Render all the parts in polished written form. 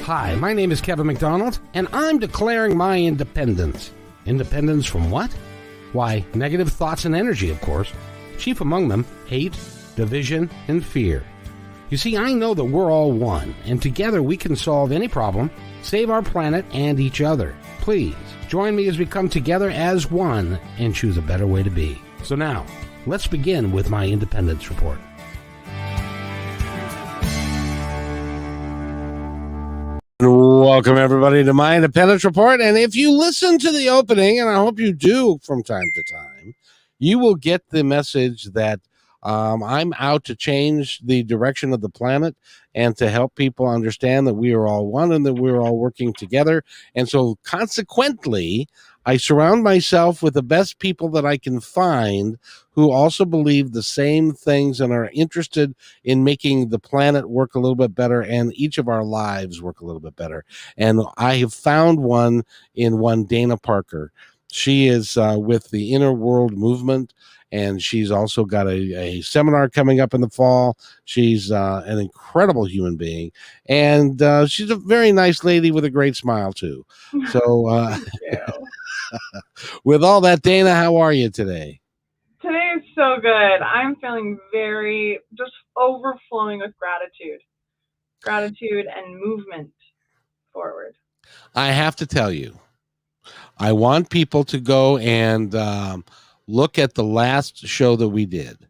Hi, my name is Kevin McDonald, and I'm declaring my independence. Independence from what? Why, negative thoughts and energy, of course. Chief among them, hate, division, and fear. You see, I know that we're all one, and together we can solve any problem, save our planet and each other. Please, join me as we come together as one and choose a better way to be. So now, let's begin with my independence report. Welcome, everybody, to my Independence Report. And if you listen to the opening, and I hope you do from time to time, you will get the message that I'm out to change the direction of the planet and to help people understand that we are all one and that we're all working together. And so consequently, I surround myself with the best people that I can find who also believe the same things and are interested in making the planet work a little bit better and each of our lives work a little bit better. And I have found one Dana Parker. She is with the Inner World Movement, and she's also got a seminar coming up in the fall. She's an incredible human being, and she's a very nice lady with a great smile, too. So with all that, Dana, how are you today? Today is so good. I'm feeling very just overflowing with gratitude and movement forward. I have to tell you, I want people to go and look at the last show that we did,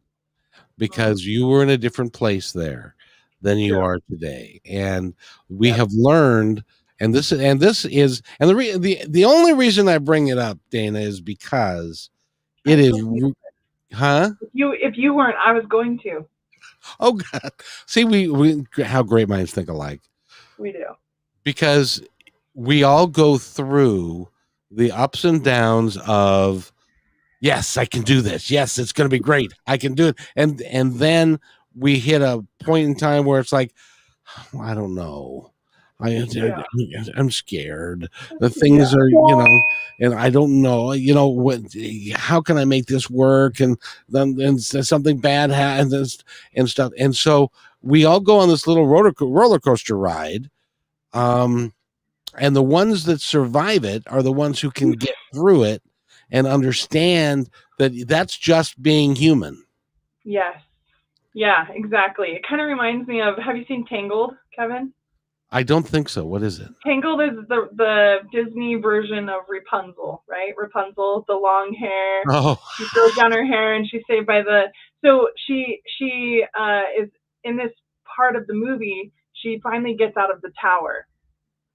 because you were in a different place there than you are today, and we have learned. And the only reason I bring it up, Dana, is because it is, huh? If you weren't, I was going to. Oh God! See, we how great minds think alike. We do, because we all go through the ups and downs of, yes, I can do this. Yes, it's going to be great. I can do it. And then we hit a point in time where it's like, I don't know. I'm scared. The things are, and I don't know, how can I make this work? And then something bad happens and stuff. And so we all go on this little roller coaster ride. And the ones that survive it are the ones who can get through it and understand that that's just being human. Yes. Yeah, exactly. It kind of reminds me of, have you seen Tangled, Kevin? I don't think so. What is it? Tangled is the Disney version of Rapunzel, right? Rapunzel, the long hair. Oh. She throws down her hair and she's saved by so she is in this part of the movie. She finally gets out of the tower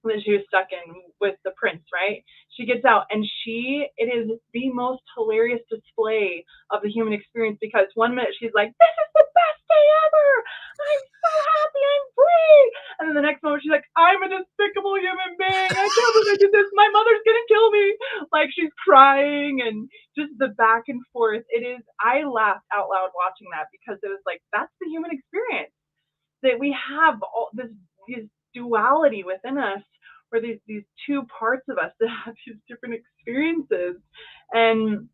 that she was stuck in with the prince, right? She gets out, and it is the most hilarious display of the human experience, because 1 minute she's like, this is the best day ever, I'm so happy, I'm free, and then the next moment she's like, I'm a despicable human being, I can't believe I did this, my mother's gonna kill me, like she's crying, and just the back and forth. I laughed out loud watching that, because it was like, that's the human experience, that we have all this duality within us, where these two parts of us that have these different experiences, and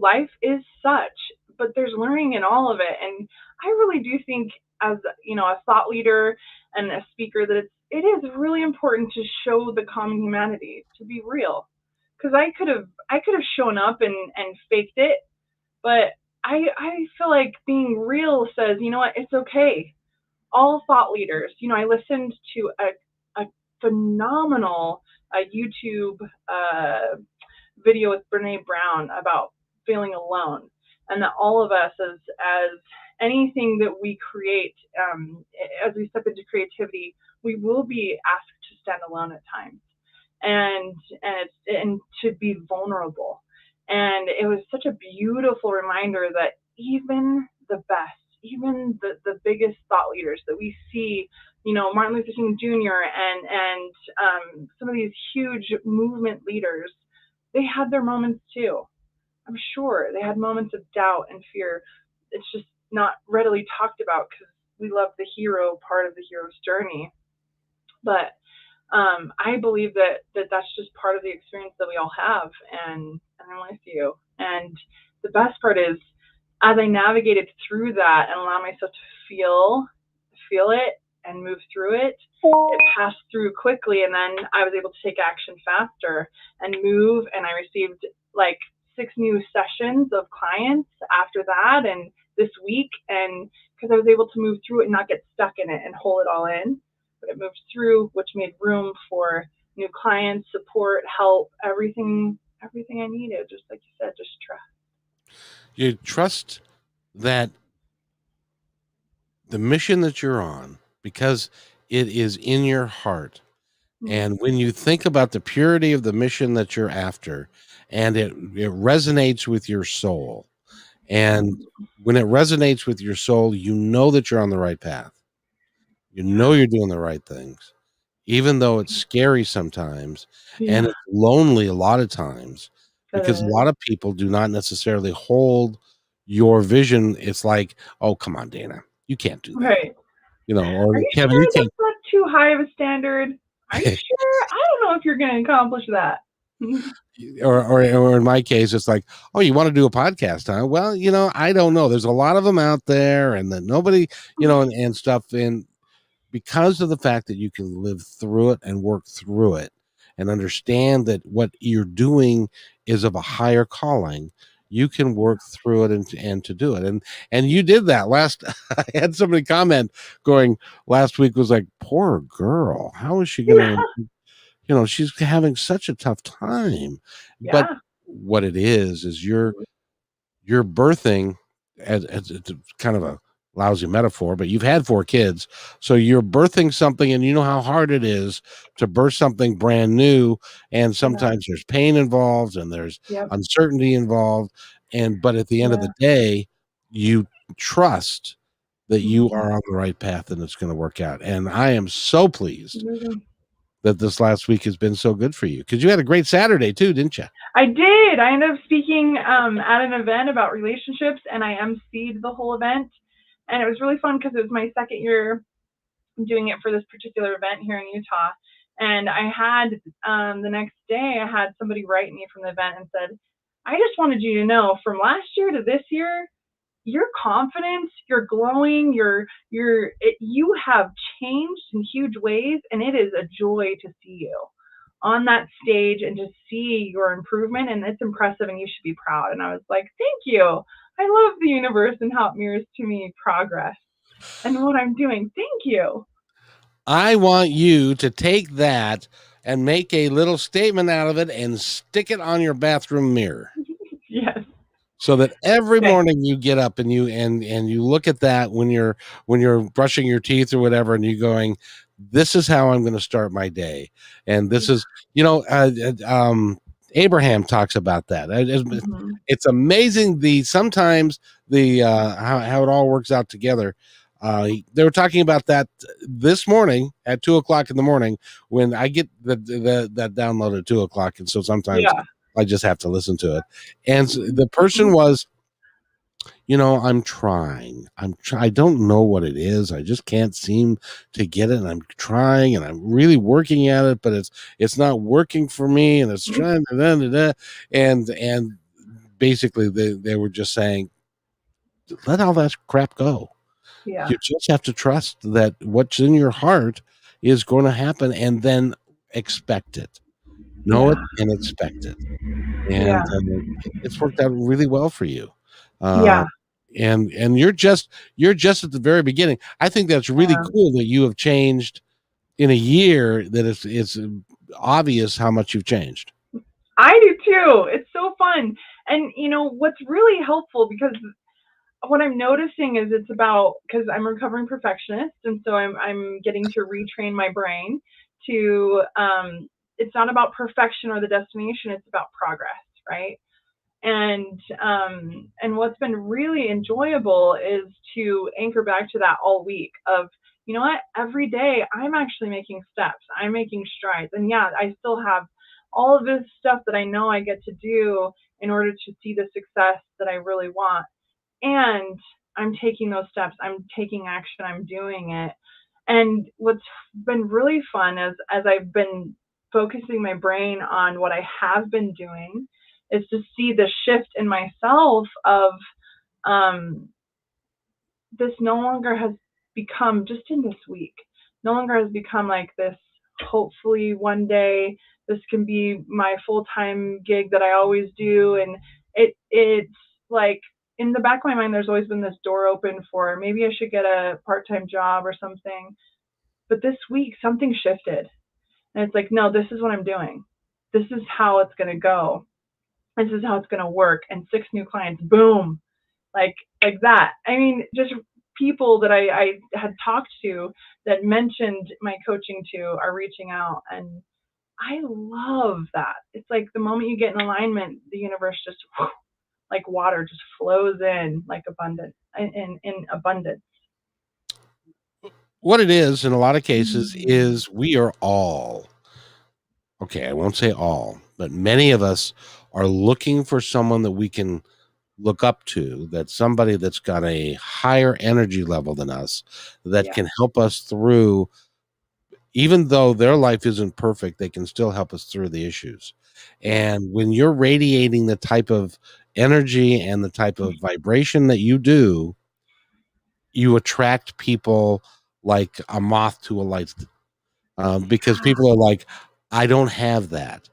life is such, but there's learning in all of it. And I really do think, as a thought leader and a speaker, that it is really important to show the common humanity, to be real, because I could have shown up and faked it, but I feel like being real says, you know what, it's okay. All thought leaders, I listened to a phenomenal YouTube video with Brene Brown about feeling alone, and that all of us, as anything that we create, as we step into creativity, we will be asked to stand alone at times, and to be vulnerable. And it was such a beautiful reminder that even the best, even the biggest thought leaders that we see, Martin Luther King Jr. and some of these huge movement leaders, they had their moments too. I'm sure they had moments of doubt and fear. It's just not readily talked about, because we love the hero part of the hero's journey. But I believe that that's just part of the experience that we all have, and I'm with you. And the best part is, as I navigated through that and allowed myself to feel it and move through it, it passed through quickly, and then I was able to take action faster and move, and I received like 6 new sessions of clients after that and this week, and because I was able to move through it and not get stuck in it and hold it all in, but it moved through, which made room for new clients, support, help, everything I needed, just like you said, just trust. You trust that the mission that you're on, because it is in your heart. And when you think about the purity of the mission that you're after, and it resonates with your soul, and when it resonates with your soul, you know that you're on the right path. You know you're doing the right things, even though it's scary sometimes and Yeah, it's lonely a lot of times, it because a is. lot of people do not necessarily hold your vision. It's like, oh, come on, Dana, you can't do that. Right. Are Or you Kevin, you sure can't. that's not too high of a standard? Are you sure? I don't know if you're going to accomplish that. Or in my case, it's like, oh, you want to do a podcast, huh? Well, I don't know. There's a lot of them out there, and that nobody, and stuff. And because of the fact that you can live through it and work through it and understand that what you're doing is of a higher calling, you can work through it and to do it. And you did that last. I had somebody comment going last week, was like, poor girl, how is she gonna, she's having such a tough time. But Yeah. what it is you're birthing, as it's kind of a lousy metaphor, but you've had 4 kids, so you're birthing something, and you know how hard it is to birth something brand new, and Yeah. sometimes there's pain involved and there's Yep. uncertainty involved, and but at the end of Yeah. the day, you trust that you Mhm. are on the right path and it's going to work out. And I am so pleased Absolutely. that this last week has been so good for you, because you had a great Saturday too, didn't you? I did. I ended up speaking at an event about relationships, and I emceed the whole event. And it was really fun because it was my second year doing it for this particular event here in Utah. And I had the next day, I had somebody write me from the event and said, I just wanted you to know from last year to this year, your confidence, you're glowing, you have changed in huge ways, and it is a joy to see you on that stage and to see your improvement, and it's impressive, and you should be proud. And I was like, thank you. I love the universe and how it mirrors to me progress and what I'm doing. Thank you. I want you to take that and make a little statement out of it and stick it on your bathroom mirror, Yes. so that every Okay. morning you get up and you look at that when you're brushing your teeth or whatever, and you're going, this is how I'm going to start my day. And this is, Abraham talks about that. Mm-hmm. It's amazing the sometimes the how it all works out together. They were talking about that this morning at 2 o'clock in the morning, when I get that download at 2 o'clock, and so sometimes Yeah. I just have to listen to it. And the person was, I'm trying. I don't know what it is. I just can't seem to get it. And I'm trying, and I'm really working at it, but it's not working for me, and it's trying to da, da, da. And basically they were just saying, let all that crap go. Yeah. You just have to trust that what's in your heart is going to happen, and then expect it. Know Yeah. it and expect it. Yeah. And it's worked out really well for you. Uh, Yeah. and you're just at the very beginning. I think that's really Yeah. cool that you have changed in a year. That it's obvious how much you've changed. I do too. It's so fun. And what's really helpful, because what I'm noticing is it's about, because I'm a recovering perfectionist, and so I'm getting to retrain my brain to it's not about perfection or the destination, it's about progress, right? And what's been really enjoyable is to anchor back to that all week of, what, every day I'm actually making steps, I'm making strides, and yeah, I still have all of this stuff that I know I get to do in order to see the success that I really want, and I'm taking those steps, I'm taking action, I'm doing it. And what's been really fun is, as I've been focusing my brain on what I have been doing, is to see the shift in myself of um, this no longer has become, just in this week. no longer has become like this, hopefully one day this can be my full-time gig that I always do. And it's like in the back of my mind there's always been this door open for maybe I should get a part-time job or something. But this week something shifted. And it's like, no, this is what I'm doing. This is how it's going to go. This is how it's going to work. And 6 new clients, boom, like like that. I mean, just people that I had talked to that mentioned my coaching to are reaching out, and I love that. It's like the moment you get in alignment, the universe just like water just flows in like abundant in abundance. What it is in a lot of cases Mm. is we are all, okay, I won't say all, but many of us are looking for someone that we can look up to, that's somebody that's got a higher energy level than us, that Yeah, can help us through, even though their life isn't perfect, they can still help us through the issues. yeah, And when you're radiating the type of energy and the type of vibration that you do, you attract people like a moth to a light, because people are like, I don't have that,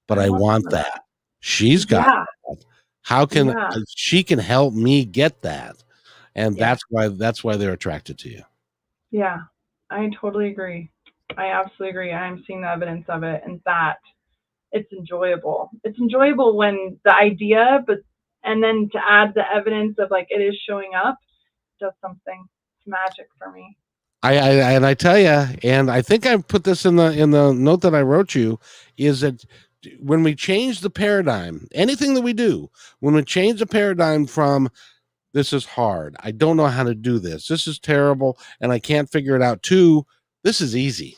but I I want some want of that. that. She's got Yeah, that. How can yeah, she can help me get that? And yeah, that's why they're attracted to you. yeah. I totally agree. I absolutely agree. I'm seeing the evidence of it, and that it's enjoyable. It's enjoyable when the idea, but and then to add the evidence of like it is showing up, does something. It's magic for me. And I tell you, and I think I put this in the note that I wrote you, is that when we change the paradigm, anything that we do, when we change the paradigm from this is hard, I don't know how to do this is terrible, and I can't figure it out, to this is easy.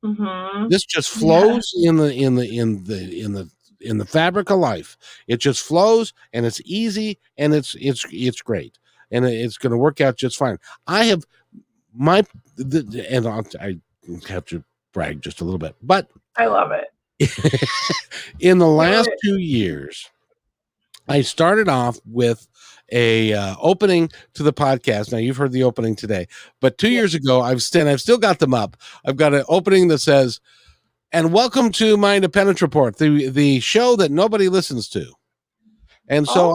Mhm. This just Yeah. flows in the fabric of life. It just flows, and it's easy, and it's great, and it's going to work out just fine. I have my and I have to brag just a little bit, but I love it. in the Do last it. 2 years, I started off with a opening to the podcast. Now you've heard the opening today, but two Yeah. years ago, I've still got them up. I've got an opening that says, "And welcome to my Independence Report, the show that nobody listens to." And Oh.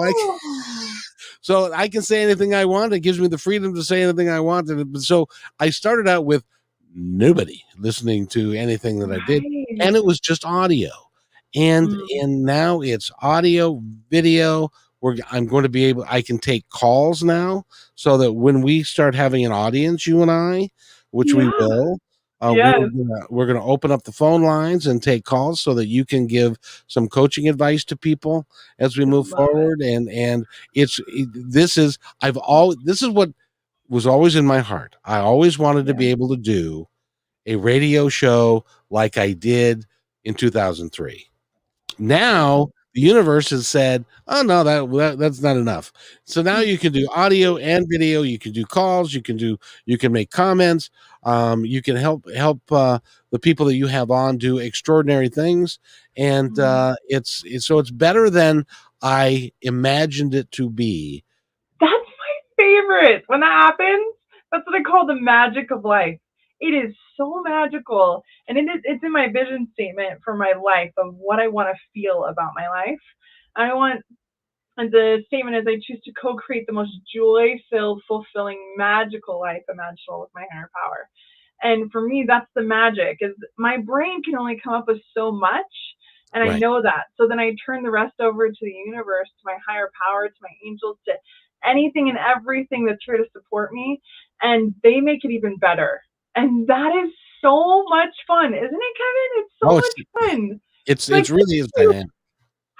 so I can say anything I want. It gives me the freedom to say anything I want. And so I started out with nobody listening to anything that I did, Right. and it was just audio. And Mm. and now it's audio, video. I'm going to be able. I can take calls now, so that when we start having an audience, you and I, which we Yeah. will, Yes. we're gonna open up the phone lines and take calls so that you can give some coaching advice to people as we I move love it. forward. And this is what was always in my heart. I always wanted to Yeah. be able to do a radio show like I did in 2003. Now Mhm. the universe has said, "Oh no, that's not enough." So now you can do audio and video. You can do calls. You can make comments. You can help the people that you have on do extraordinary things, and Mm. it's better than I imagined it to be. That's my favorite. When that happens, that's what I call the magic of life. It is so magical. And it's in my vision statement for my life of what I want to feel about my life. I want, and the statement is I choose to co create the most joy filled, fulfilling, magical life imaginable with my higher power. And for me, that's the magic is my brain can only come up with so much. And I Right. know that. So then I turn the rest over to the universe, to my higher power, to my angels, to anything and everything that's here to support me. And they make it even better. And that is so much fun, isn't it, Kevin? It's so Oh, much fun. It's like, it's thank really is you. dynamic.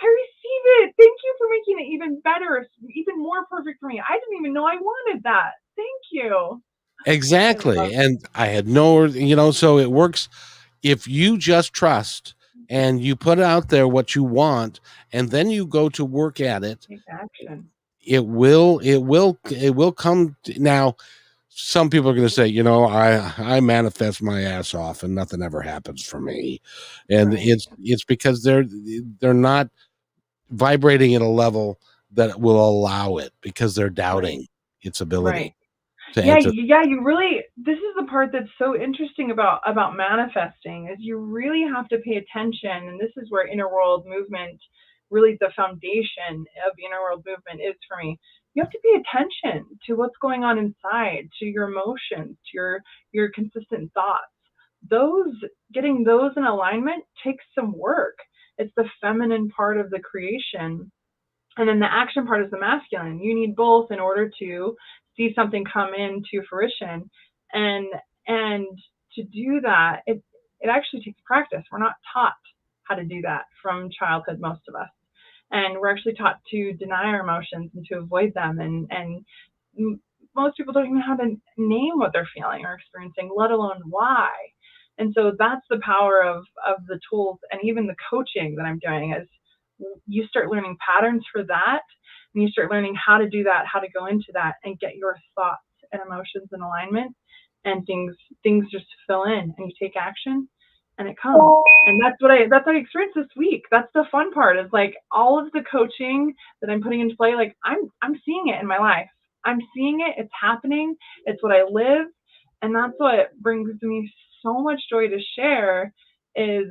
I receive it. Thank you for making it even better, even more perfect for me. I didn't even know I wanted that. Thank you. I love Exactly. And I had so it works if you just trust and you put out there what you want, and then you go to work at it. take action. It will come now. Some people are going to say, I manifest my ass off and nothing ever happens for me. And Right. it's because they're not vibrating at a level that will allow it, because they're Right. doubting its Right. ability. to Yeah, answer. yeah, you really, this is the part that's so interesting about manifesting, is you really have to pay attention, and this is where inner world movement, really the foundation of inner world movement is for me. You have to pay attention to what's going on inside, to your emotions, to your consistent thoughts. Those, getting those in alignment takes some work. It's the feminine part of the creation, and then the action part is the masculine. You need both in order to see something come into fruition. And and to do that, it actually takes practice. We're not taught how to do that from childhood, most of us. And we're actually taught to deny our emotions and to avoid them. And most people don't even know how to name what they're feeling or experiencing, let alone why. And so that's the power of the tools and even the coaching that I'm doing, is you start learning patterns for that, and you start learning how to do that, how to go into that and get your thoughts and emotions in alignment, and things just fill in, and you take action and it comes. And that's what I experienced this week. That's the fun part, is like all of the coaching that I'm putting into play, like I'm seeing it in my life. I'm seeing it, it's happening, it's what I live. And that's what brings me so much joy to share, is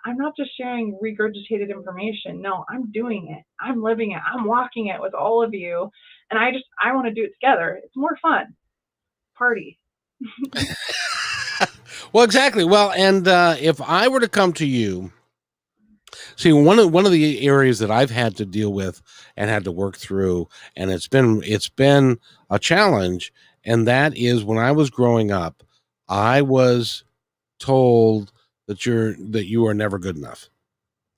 I'm not just sharing regurgitated information. No, I'm doing it. I'm living it. I'm walking it with all of you. And I want to do it together. It's more fun. Party. Well, exactly. Well, and if I were to come to you, see, one of the areas that I've had to deal with and had to work through, and it's been a challenge, and that is when I was growing up, I was told that you are never good enough.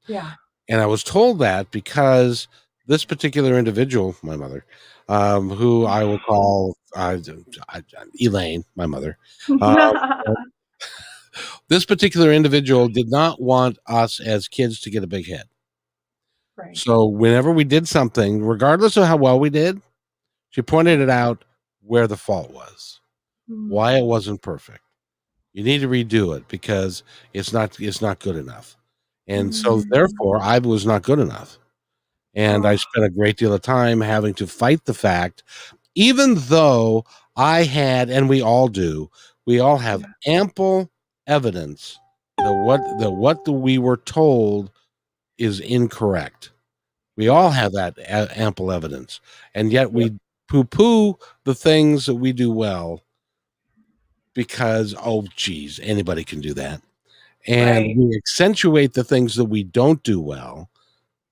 Yeah. And I was told that because this particular individual, my mother, who I will call Elaine, my mother, uh, this particular individual did not want us as kids to get a big head. Right. So whenever we did something, regardless of how well we did, she pointed it out where the fault was, why it Mm. wasn't perfect. You need to redo it because it's not good enough. And so Mm. therefore I was not good enough. And I Oh, spent a great deal of time having to fight the fact, even though I had, and we all do, we all have yeah. ample evidence that what we were told is incorrect. We all Yeah. have that ample evidence, and yet Yep. we poo-poo the things that we do well because, oh, geez, anybody can do that, and Right. we accentuate the things that we don't do well.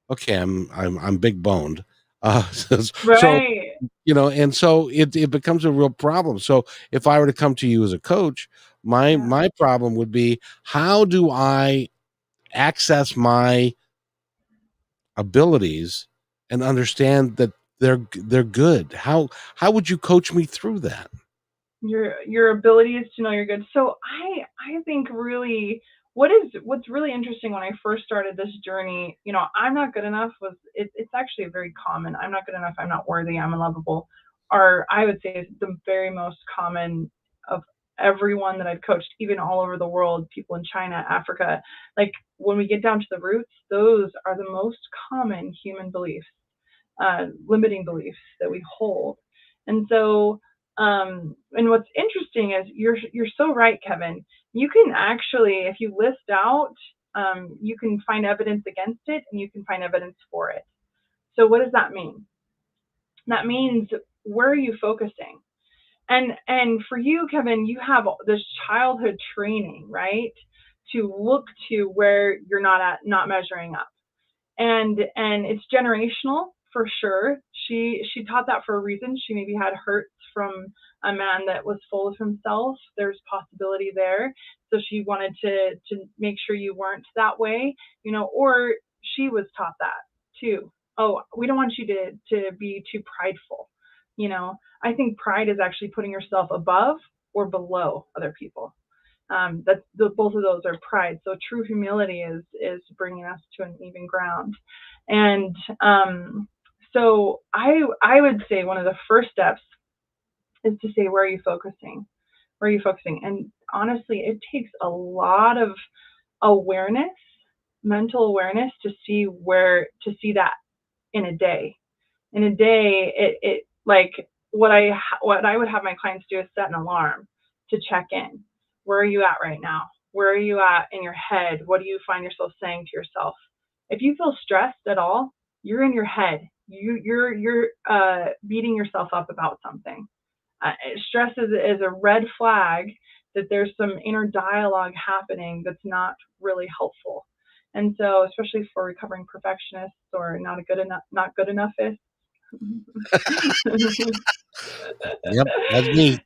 Okay, I'm big boned, so Right. and so it becomes a real problem. So if I were to come to you as a coach, my Yeah. my problem would be, how do I access my abilities and understand that they're good? How would you coach me through that? Your ability is to know you're good. So I think really what's really interesting, when I first started this journey, I'm not good enough was it's actually very common. I'm not good enough, I'm not worthy, I'm unlovable. Or I would say is the very most common of everyone that I've coached, even all over the world, people in China, Africa. Like when we get down to the roots, those are the most common human beliefs, limiting beliefs that we hold. And so, and what's interesting is you're so right, Kevin. You can actually, if you list out, you can find evidence against it, and you can find evidence for it. So what does that mean? That means, where are you focusing? And for you, Kevin, you have this childhood training, right? To look to where you're not measuring up, and it's generational for sure. She taught that for a reason. She maybe had hurts from a man that was full of himself. There's possibility there. So she wanted to make sure you weren't that way, or she was taught that too. Oh, we don't want you to be too prideful. I think pride is actually putting yourself above or below other people. Both of those are pride. So true humility is bringing us to an even ground. And so I would say one of the first steps is to say, where are you focusing? Where are you focusing? And honestly, it takes a lot of awareness, mental awareness, to see that in a day. In a day, it like what I would have my clients do is set an alarm to check in. Where are you at right now? Where are you at in your head? What do you find yourself saying to yourself? If you feel stressed at all, you're in your head. You're beating yourself up about something. Stress is a red flag that there's some inner dialogue happening that's not really helpful. And so, especially for recovering perfectionists or not good enough is, Yep, that's me.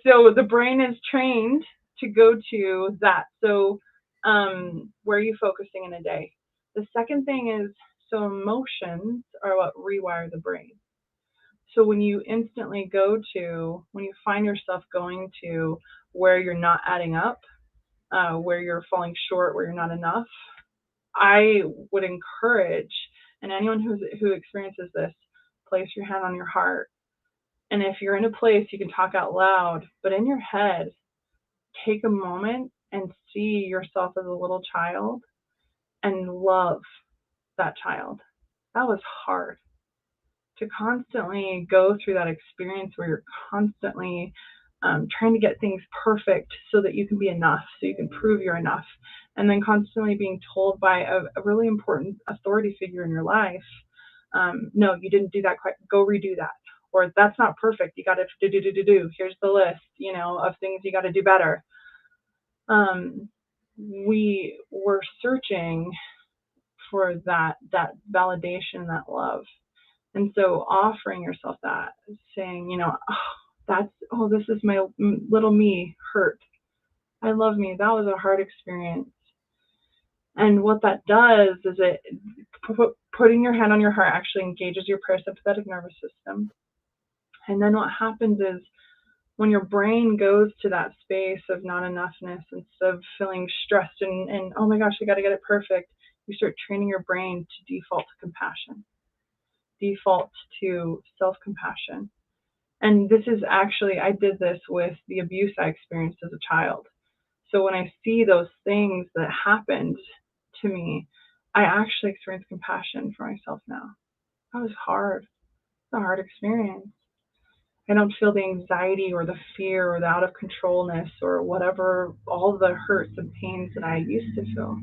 so the brain is trained to go to that. So, where are you focusing in a day? The second thing is, so emotions are what rewire the brain. So when you find yourself going to where you're not adding up, where you're falling short, where you're not enough, I would encourage, and anyone who experiences this, place your hand on your heart. And if you're in a place you can talk out loud, but in your head, take a moment and see yourself as a little child and love that child. That was hard to constantly go through that experience where you're constantly trying to get things perfect so that you can be enough, so you can prove you're enough, and then constantly being told by a really important authority figure in your life, no, you didn't do that quite, go redo that. Or that's not perfect. You got to do. Here's the list, of things you got to do better. We were searching for that validation, that love. And so offering yourself that, saying, this is my little me hurt. I love me. That was a hard experience. And what that does is putting your hand on your heart actually engages your parasympathetic nervous system. And then what happens is when your brain goes to that space of not enoughness, instead of feeling stressed and oh my gosh, I got to get it perfect, you start training your brain to default to compassion, default to self-compassion. And this is actually, I did this with the abuse I experienced as a child. So when I see those things that happened to me, I actually experience compassion for myself now. That was hard. It's a hard experience. I don't feel the anxiety or the fear or the out of controlness or whatever, all the hurts and pains that I used to feel.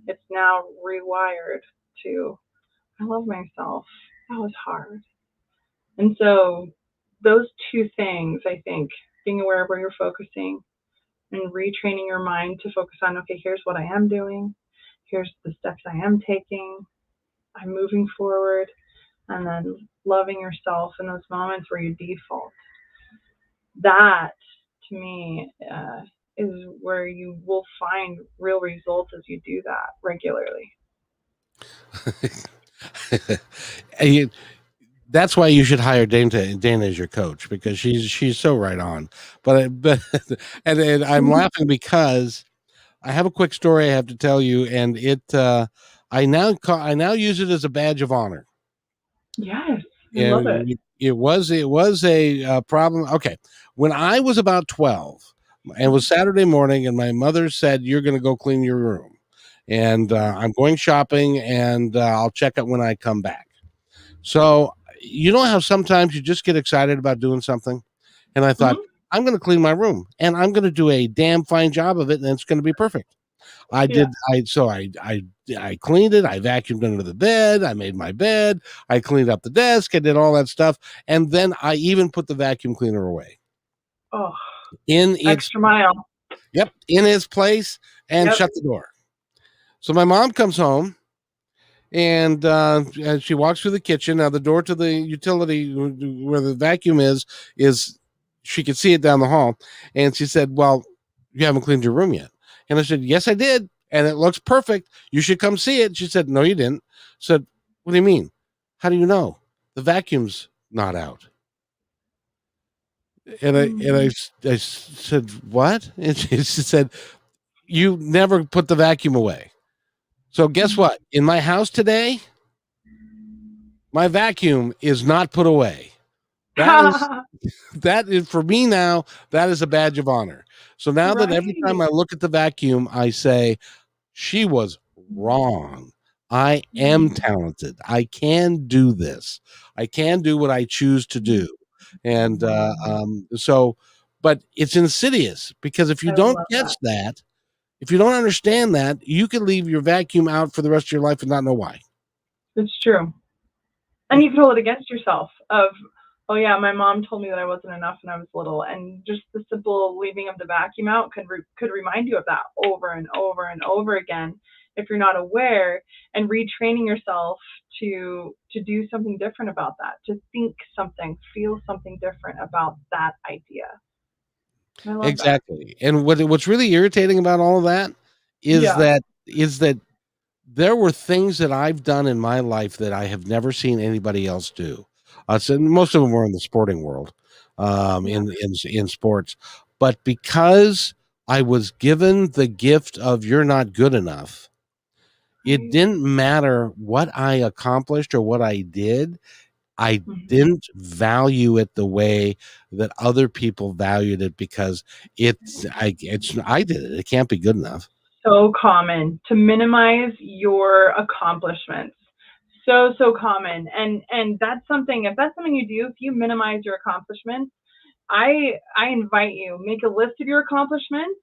It's now rewired to, I love myself. That was hard. And so those two things, I think, being aware of where you're focusing and retraining your mind to focus on, okay, here's what I am doing. Here's the steps I am taking. I'm moving forward. And then loving yourself in those moments where you default. That, to me, is where you will find real results as you do that regularly. That's why you should hire Dana as your coach, because she's so right on. But and I'm laughing because I have a quick story I have to tell you, and I now use it as a badge of honor. Yes, I love it. And it was a problem. Okay, when I was about 12, and it was Saturday morning, and my mother said, "You're going to go clean your room," and I'm going shopping, and I'll check it when I come back. So you know how sometimes you just get excited about doing something, and I thought, Mm-hmm. I'm going to clean my room, and I'm going to do a damn fine job of it, and it's going to be perfect. I Yeah. did. I cleaned it. I vacuumed under the bed. I made my bed. I cleaned up the desk. I did all that stuff, and then I even put the vacuum cleaner away Oh, in its extra mile. in its place and Yep. shut the door. So my mom comes home and she walks through the kitchen. Now the door to the utility where the vacuum is she could see it down the hall, and she said, "Well, you haven't cleaned your room yet." And I said, "Yes, I did, and it looks perfect. You should come see it." She said, "No, you didn't." I said, "What do you mean? How do you know? The vacuum's not out." And I said, "What?" And she said, "You never put the vacuum away." So guess what? In my house today, my vacuum is not put away. That is that is for me now. That is a badge of honor. So now that every time Right. I look at the vacuum, I say, she was wrong. I am talented. I can do this. I can do what I choose to do. And Mm, so, but it's insidious because if you I don't love that. catch that, if you don't understand that, you can leave your vacuum out for the rest of your life and not know why. It's true. And you can hold it against yourself of, oh yeah, my mom told me that I wasn't enough when I was little, and just the simple leaving of the vacuum out could remind you of that over and over and over again if you're not aware, and retraining yourself to do something different about that, to think something, feel something different about that idea. I love that. Exactly. And what's really irritating about all of that Yeah. is that there were things that I've done in my life that I have never seen anybody else do. So most of them were in the sporting world, Yeah. in sports, but because I was given the gift of "you're not good enough," it Right. didn't matter what I accomplished or what I did. I Mhm. didn't value it the way that other people valued it because I did it. It can't be good enough. So common to minimize your accomplishments. So common. And that's something, if that's something you do, if you minimize your accomplishments, I invite you, make a list of your accomplishments,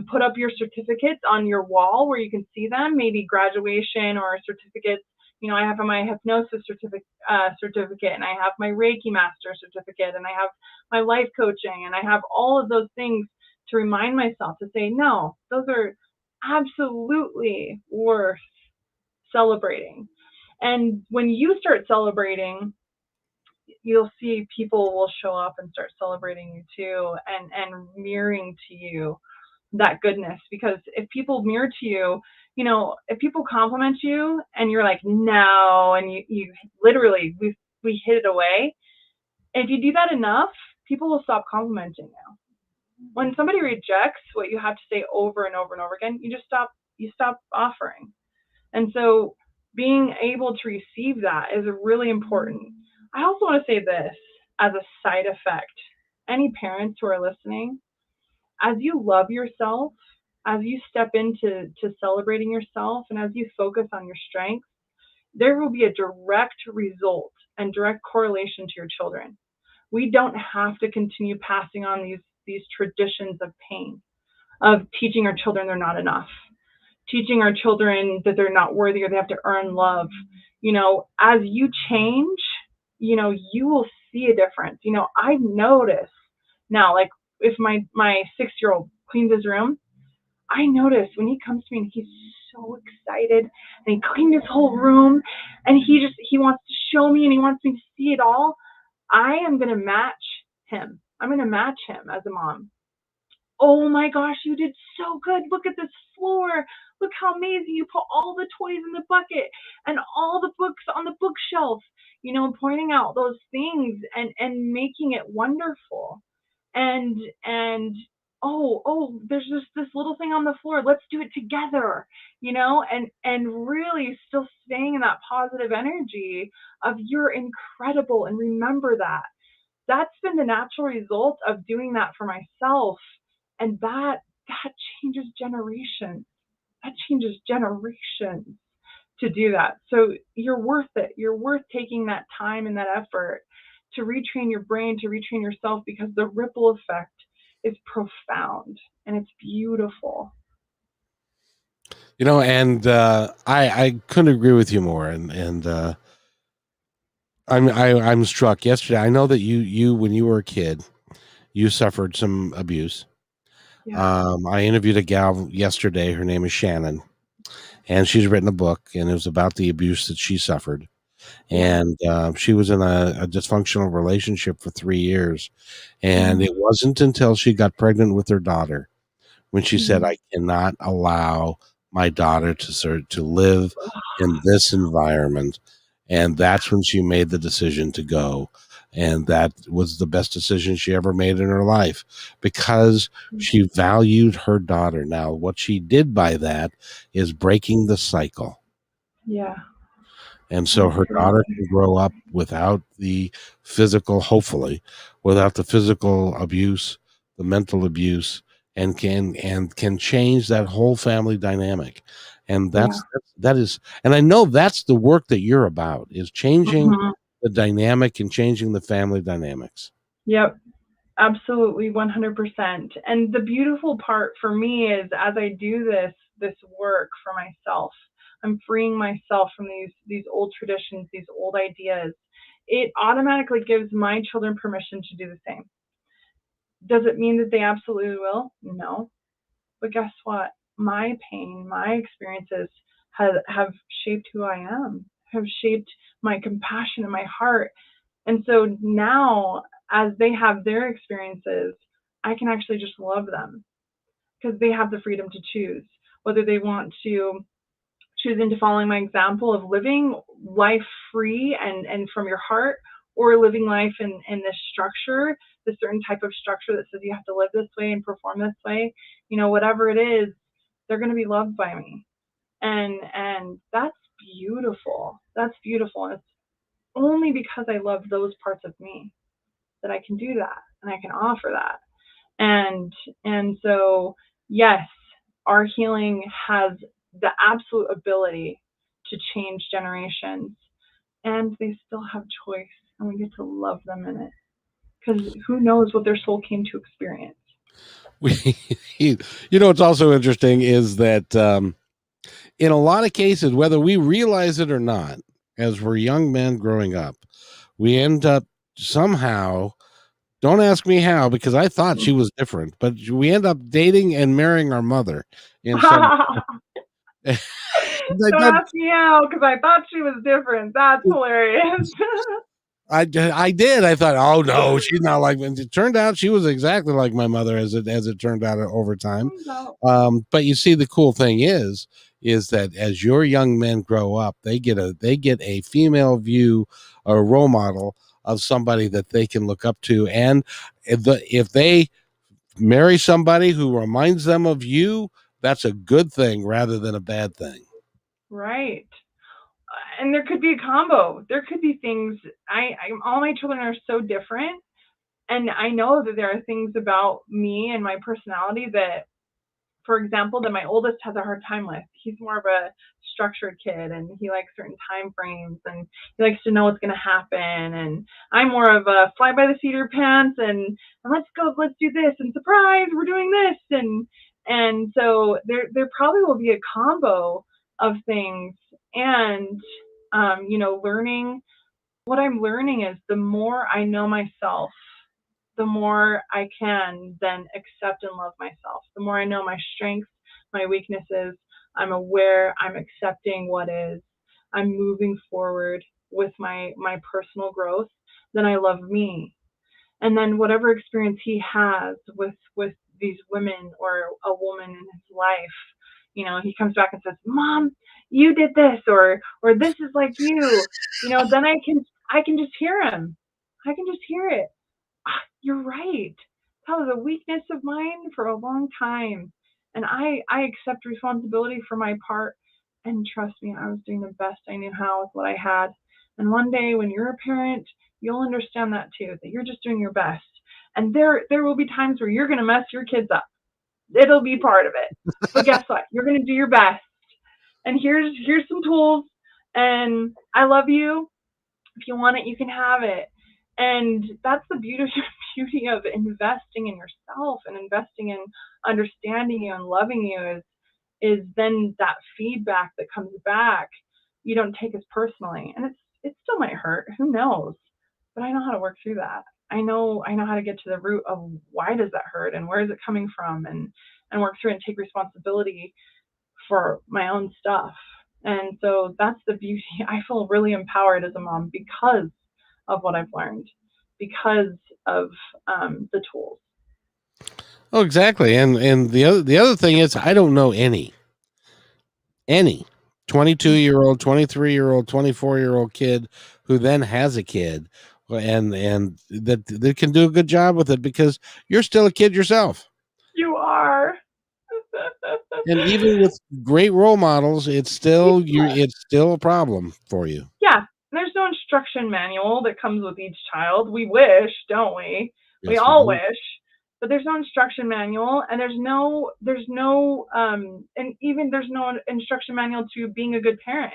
put up your certificates on your wall where you can see them, maybe graduation or certificates. I have my hypnosis certificate, and I have my Reiki master certificate, and I have my life coaching, and I have all of those things to remind myself to say, no, those are absolutely worth celebrating. And when you start celebrating, you'll see people will show up and start celebrating you too, and mirroring to you that goodness. Because if people mirror to you, if people compliment you and you're like no, and you literally we hid it away. And if you do that enough, people will stop complimenting you. When somebody rejects what you have to say over and over and over again, you stop offering. And so being able to receive that is really important. I also want to say this as a side effect. Any parents who are listening, as you love yourself, as you step into celebrating yourself, and as you focus on your strengths, there will be a direct result and direct correlation to your children. We don't have to continue passing on these traditions of pain, of teaching our children they're not enough, teaching our children that they're not worthy or they have to earn love. As you change, you will see a difference. I notice now, like if my 6-year old cleans his room, I notice when he comes to me and he's so excited and he cleaned his whole room and he wants to show me and he wants me to see it all. I am going to match him. I'm going to match him as a mom. Oh my gosh, you did so good. Look at this floor. Look how amazing. You put all the toys in the bucket and all the books on the bookshelf, pointing out those things and making it wonderful. And there's just this little thing on the floor. Let's do it together, and really still staying in that positive energy of you're incredible, and remember that. That's been the natural result of doing that for myself, and that changes generations. That changes generations to do that. So you're worth it. You're worth taking that time and that effort to retrain your brain, to retrain yourself, because the ripple effect is profound and it's beautiful. And I couldn't agree with you more. And I'm struck. Yesterday, I know that you when you were a kid, you suffered some abuse. Yeah, I interviewed a gal yesterday. Her name is Shannon, and she's written a book, and it was about the abuse that she suffered. yeah. And she was in a dysfunctional relationship for 3 years, and it Mm, wasn't until she got pregnant with her daughter when she said, mm. "I cannot allow my daughter to live in this environment," and that's when she made the decision to go. And that was the best decision she ever made in her life because she valued her daughter. Now, what she did by that is breaking the cycle. Yeah, And so her daughter absolutely. can grow up without the physical, hopefully, without the physical abuse, the mental abuse, and can change that whole family dynamic. And Yeah. that is, and I know that's the work that you're about, is changing Mhm. the dynamic and changing the family dynamics. Yep. Absolutely 100%. And the beautiful part for me is as I do this work for myself, I'm freeing myself from these old traditions, these old ideas. It automatically gives my children permission to do the same. Does it mean that they absolutely will? No. But guess what? My pain, my experiences have shaped who I am, have shaped my compassion in my heart. And so now, as they have their experiences, I can actually just love them because they have the freedom to choose whether they want to choose into following my example of living life free and from your heart, or living life in this structure, this certain type of structure that says you have to live this way and perform this way, whatever it is, they're going to be loved by me. And that's beautiful. That's beautiful. And it's only because I love those parts of me that I can do that and I can offer that. And so yes, our healing has the absolute ability to change generations, and they still have choice, and we get to love them in it because who knows what their soul came to experience. We, what's also interesting is that in a lot of cases, whether we realize it or not, as we're young men growing up, we end up somehow. Don't ask me how, because I thought she was different, but we end up dating and marrying our mother in some. Don't ask me how because I thought she was different. That's hilarious. I did. I thought, oh no, she's not like me. It turned out she was exactly like my mother, as it turned out over time. No. But you see, the cool thing is that as your young men grow up, they get a female view, a role model of somebody that they can look up to, and if they marry somebody who reminds them of you, that's a good thing rather than a bad thing. Right. And there could be a combo. There could be things. All my children are so different, and I know that there are things about me and my personality that, for example, that my oldest has a hard time with. He's more of a structured kid, and he likes certain time frames, and he likes to know what's going to happen. And I'm more of a fly by the seat of your pants, and let's go, let's do this, and surprise, we're doing this, and so there probably will be a combo of things, and learning. What I'm learning is the more I know myself, the more I can then accept and love myself. The more I know my strengths, my weaknesses, I'm aware, I'm accepting what is, I'm moving forward with my personal growth, then I love me. And then whatever experience he has with these women or a woman in his life, he comes back and says, "Mom, you did this," or "This is like you," then I can just hear him. I can just hear it. You're right. That was a weakness of mine for a long time. And I accept responsibility for my part. And trust me, I was doing the best I knew how with what I had. And one day when you're a parent, you'll understand that too, that you're just doing your best. And there will be times where you're gonna mess your kids up. It'll be part of it. But guess what? You're gonna do your best. And here's some tools. And I love you. If you want it, you can have it. And that's the beauty of investing in yourself and investing in understanding you and loving you is then that feedback that comes back, you don't take as personally. And it still might hurt. Who knows? But I know how to work through that. I know how to get to the root of why does that hurt and where is it coming from, and work through it and take responsibility for my own stuff. And so that's the beauty. I feel really empowered as a mom because of what I've learned, because of the tools. Oh, exactly. And the other thing is, I don't know any 22-year-old, 23-year-old, 24-year-old kid who then has a kid and that can do a good job with it, because you're still a kid yourself. You are. And even with great role models, it's still a problem for you. Yeah. There's no instruction manual that comes with each child. We wish, don't we? We Yes, we all do. wish. But there's no instruction manual, and and even there's no instruction manual to being a good parent.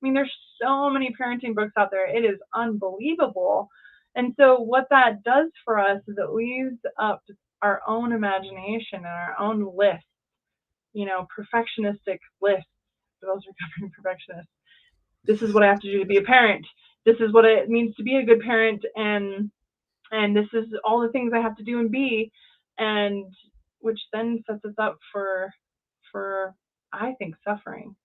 mean, there's so many parenting books out there. It is unbelievable. And so what that does for us is it leaves up our own imagination and our own lists, perfectionistic lists. For those recovering perfectionists, this is what I have to do to be a parent. This is what it means to be a good parent, and this is all the things I have to do and be, and which then sets us up for I think suffering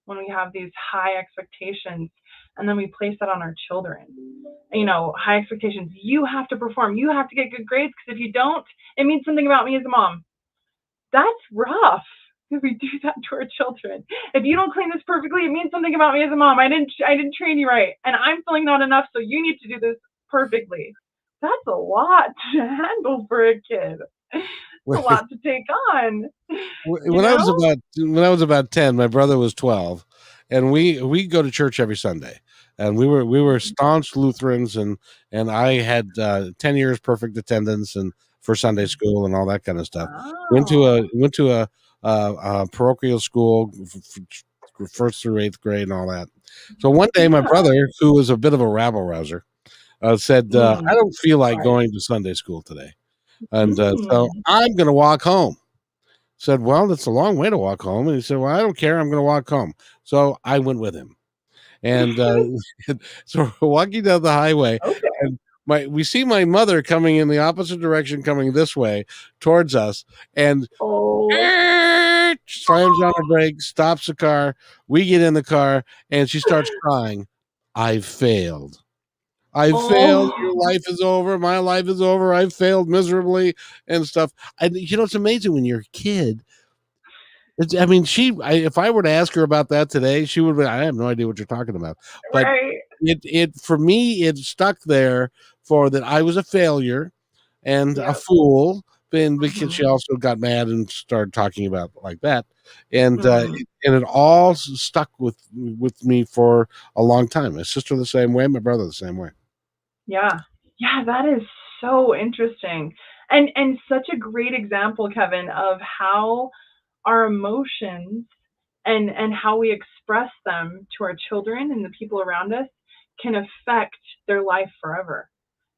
when we have these high expectations and then we place that on our children. High expectations. You have to perform. You have to get good grades because if you don't, it means something about me as a mom. That's rough if we do that to our children. If you don't clean this perfectly, it means something about me as a mom. I didn't train you right, and I'm feeling not enough, so you need to do this perfectly. That's a lot to handle for a kid. It's a lot to take on. You When know? I was about 10, my brother was 12, and we go to church every Sunday. And we were staunch Lutherans, and I had 10 years perfect attendance and for Sunday school and all that kind of stuff. Oh, Went to a parochial school first through 8th grade and all that. So one day my yeah. brother, who was a bit of a rabble rouser, said, I Mm, don't feel like right. going to Sunday school today. And so Mm. I'm going to walk home. Said, well, it's a long way to walk home. And he said, well, I don't care. I'm going to walk home. So I went with him. And so we're walking down the highway, Okay. and we see my mother coming in the opposite direction, coming this way towards us, and Oh. slams on the brakes, stops the car. We get in the car, and she starts crying. I failed. I failed. Your Oh. life is over. My life is over. I failed miserably and stuff. And it's amazing when you're a kid. I mean, if I were to ask her about that today, she would be, I have no idea what you're talking about. But Right. for me, it stuck there for that I was a failure and a Yep. fool. And because she Mhm. also got mad and started talking about like that, and Mm. it all stuck with me for a long time. My sister the same way, my brother the same way. Yeah. Yeah, that is so interesting. And such a great example, Kevin, of how our emotions and how we express them to our children and the people around us can affect their life forever.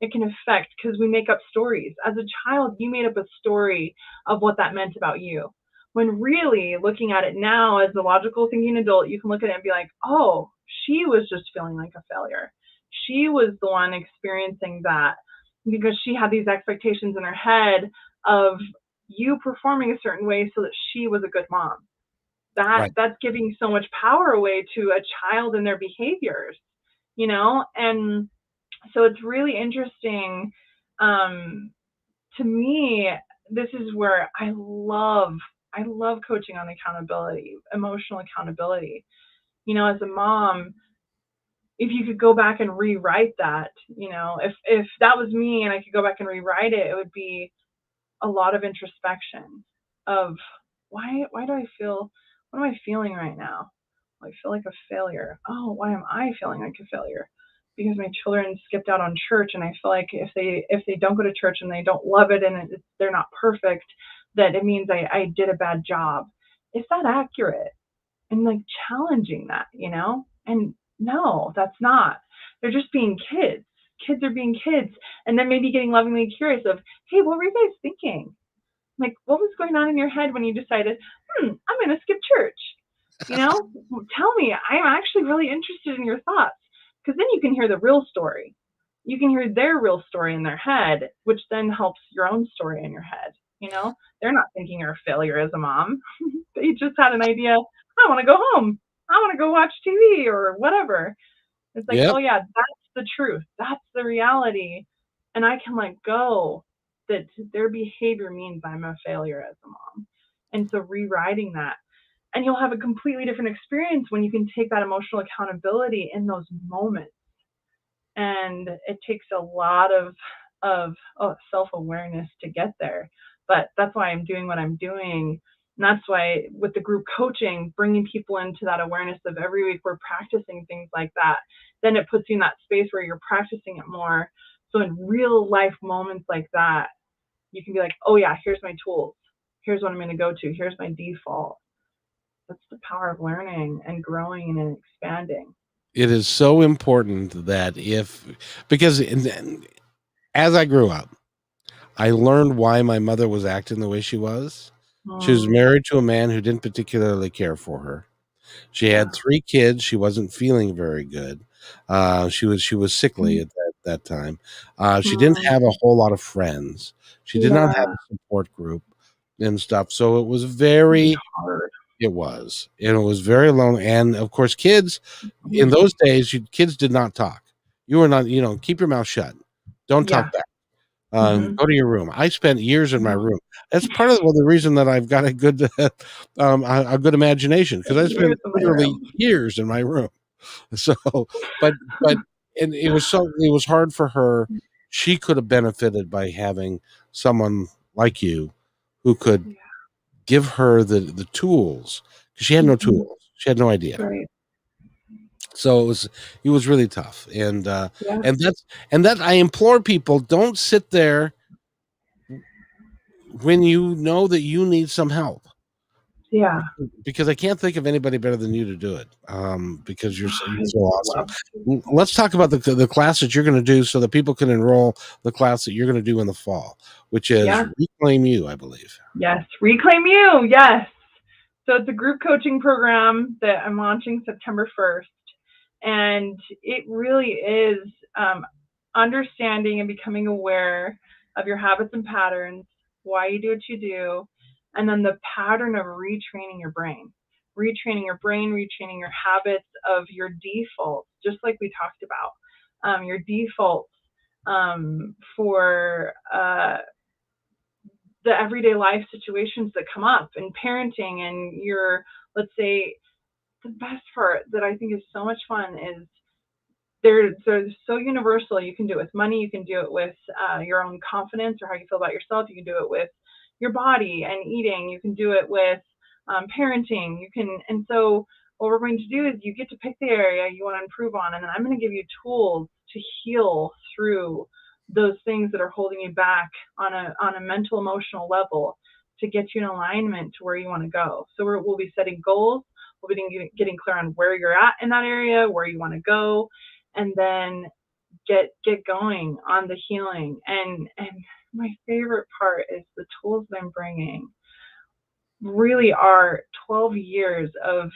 It can affect because we make up stories. As a child, you made up a story of what that meant about you. When really looking at it now as a logical thinking adult, you can look at it and be like, oh, she was just feeling like a failure. She was the one experiencing that because she had these expectations in her head of you performing a certain way so that she was a good mom. Right. That's giving so much power away to a child and their behaviors, and so it's really interesting. um to me, this is where I love coaching on accountability, emotional accountability. As a mom, if you could go back and rewrite that, if that was me and I could go back and rewrite it, it would be a lot of introspection of why do I feel what am I feeling right now? I feel like a failure. Oh, why am I feeling like a failure? Because my children skipped out on church, and I feel like if they don't go to church and they don't love it and they're not perfect, that it means I did a bad job. Is that accurate? And like challenging that, And no, that's not. They're just being kids. Kids are being kids, and then maybe getting lovingly curious of, hey, what were you guys thinking? Like, what was going on in your head when you decided, I'm going to skip church? You know, Tell me. I'm actually really interested in your thoughts because then you can hear the real story. You can hear their real story in their head, which then helps your own story in your head. They're not thinking you're a failure as a mom. They just had an idea. I want to go home. I want to go watch TV or whatever. It's like, Yep. oh yeah, that's the truth. That's the reality. And I can let go that their behavior means I'm a failure as a mom. And so rewriting that. And you'll have a completely different experience when you can take that emotional accountability in those moments. And it takes a lot of self-awareness to get there. But that's why I'm doing what I'm doing. And that's why with the group coaching, bringing people into that awareness of every week we're practicing things like that, then it puts you in that space where you're practicing it more. So in real life moments like that, you can be like, oh yeah, here's my tools. Here's what I'm going to go to. Here's my default. That's the power of learning and growing and expanding. It is so important that because as I grew up, I learned why my mother was acting the way she was. She was Mm, married to a man who didn't particularly care for her. She yeah. had 3 kids. She wasn't feeling very good. She was sickly Mm, at that time. She didn't mm, have a whole lot of friends. She did not have yeah. a support group and stuff. So It'd be very hard. it was, and it was very lonely. And of course, kids in Mm, those days, kids did not talk. You were not, keep your mouth shut. Don't talk yeah. back. Hmm. Go to your room. I spent years in my Yeah. room. That's part of the reason that I've got a good, a good imagination, because I spent Years in my literally room. years in my room. So, but but and it was hard for her. She could have benefited by having someone like you who could Yeah. give her the tools, because she had no Hmm. tools. She had no idea. Right. So it was really tough. Yeah. And that I implore people, don't sit there when you know that you need some help, Yeah. because I can't think of anybody better than you to do it. Because you're I so awesome. love to. Let's talk about the class that you're going to do, so that people can enroll the class that you're going to do in the fall, which is Yeah. Reclaim You, I believe. Yes. Reclaim You. Yes. So it's a group coaching program that I'm launching September 1st. And it really is understanding and becoming aware of your habits and patterns, why you do what you do, and then the pattern of retraining your brain. Retraining your brain, retraining your habits of your defaults, just like we talked about. Your defaults for the everyday life situations that come up in parenting and your, let's say, the best part that I think is so much fun is they're so universal. You can do it with money. You can do it with your own confidence or how you feel about yourself. You can do it with your body and eating. You can do it with parenting. You can, and so what we're going to do is you get to pick the area you want to improve on, and then I'm going to give you tools to heal through those things that are holding you back on a mental emotional level to get you in alignment to where you want to go. So we'll be setting goals. We'll be getting clear on where you're at in that area, where you want to go, and then get going on the healing. And my favorite part is the tools that I'm bringing really are 12 years of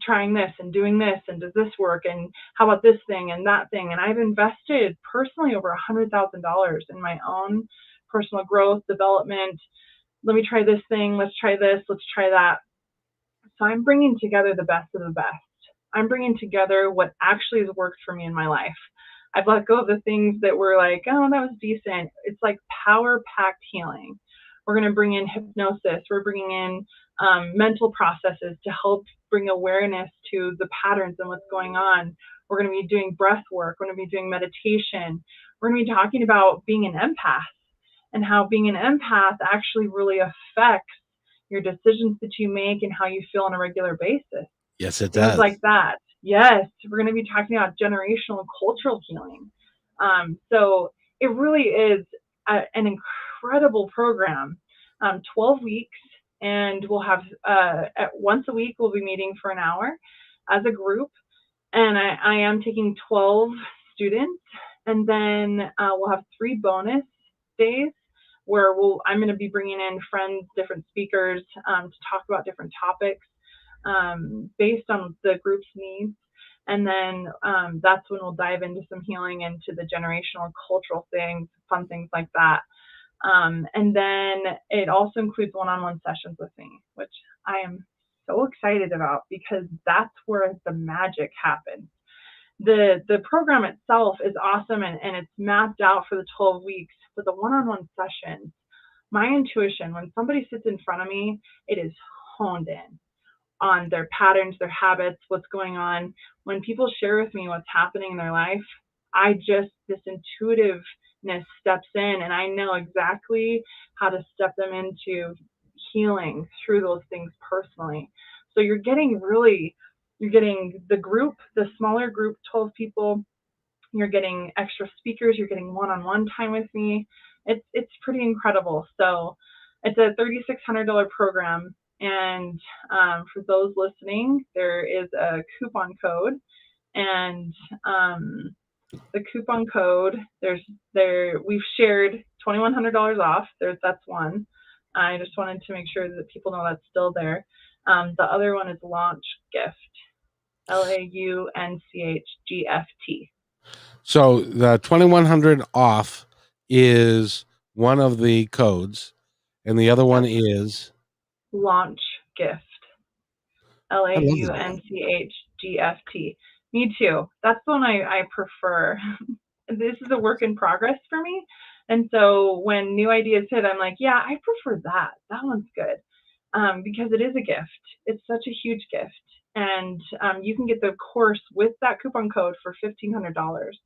trying this and doing this and does this work and how about this thing and that thing, and I've invested personally over $100,000 in my own personal growth development. Let me try this thing, let's try this, let's try that. So I'm bringing together the best of the best. I'm bringing together what actually has worked for me in my life. I've let go of the things that were like, oh, that was decent. It's like power packed healing. We're going to bring in hypnosis. We're bringing in mental processes to help bring awareness to the patterns and what's going on. We're going to be doing breath work. We're going to be doing meditation. We're going to be talking about being an empath and how being an empath actually really affects your decisions that you make and how you feel on a regular basis. Yes, it Things does. like that. Yes, we're going to be talking about generational and cultural healing. So it really is an incredible program. 12 weeks, and we'll have once a week we'll be meeting for an hour as a group, and I am taking 12 students, and then we'll have 3 bonus days where I'm going to be bringing in friends, different speakers to talk about different topics based on the group's needs. And then that's when we'll dive into some healing into the generational and cultural things, fun things like that. And then it also includes one-on-one sessions with me, which I am so excited about because that's where the magic happens. The program itself is awesome, and it's mapped out for the 12 weeks, but the one-on-one sessions, my intuition, when somebody sits in front of me, it is honed in on their patterns, their habits, what's going on. When people share with me what's happening in their life, this intuitiveness steps in, and I know exactly how to step them into healing through those things personally. So you're getting the group, the smaller group, 12 people, you're getting extra speakers, you're getting one-on-one time with me. It's pretty incredible. So it's a $3,600 program, And for those listening, there is a coupon code, and the coupon code we've shared $2,100 off. That's one. I just wanted to make sure that people know that's still there. The other one is launch gift. LAUNCHGFT. So the 2,100 off is one of the codes, and the other one Yep. is Launch gift. I love that one. LAUNCHGFT. Me too. That's the one I prefer. This is a work in progress for me. And so when new ideas hit, I'm like, yeah, I prefer that. That one's good. Because it is a gift. It's such a huge gift. And you can get the course with that coupon code for $1,500.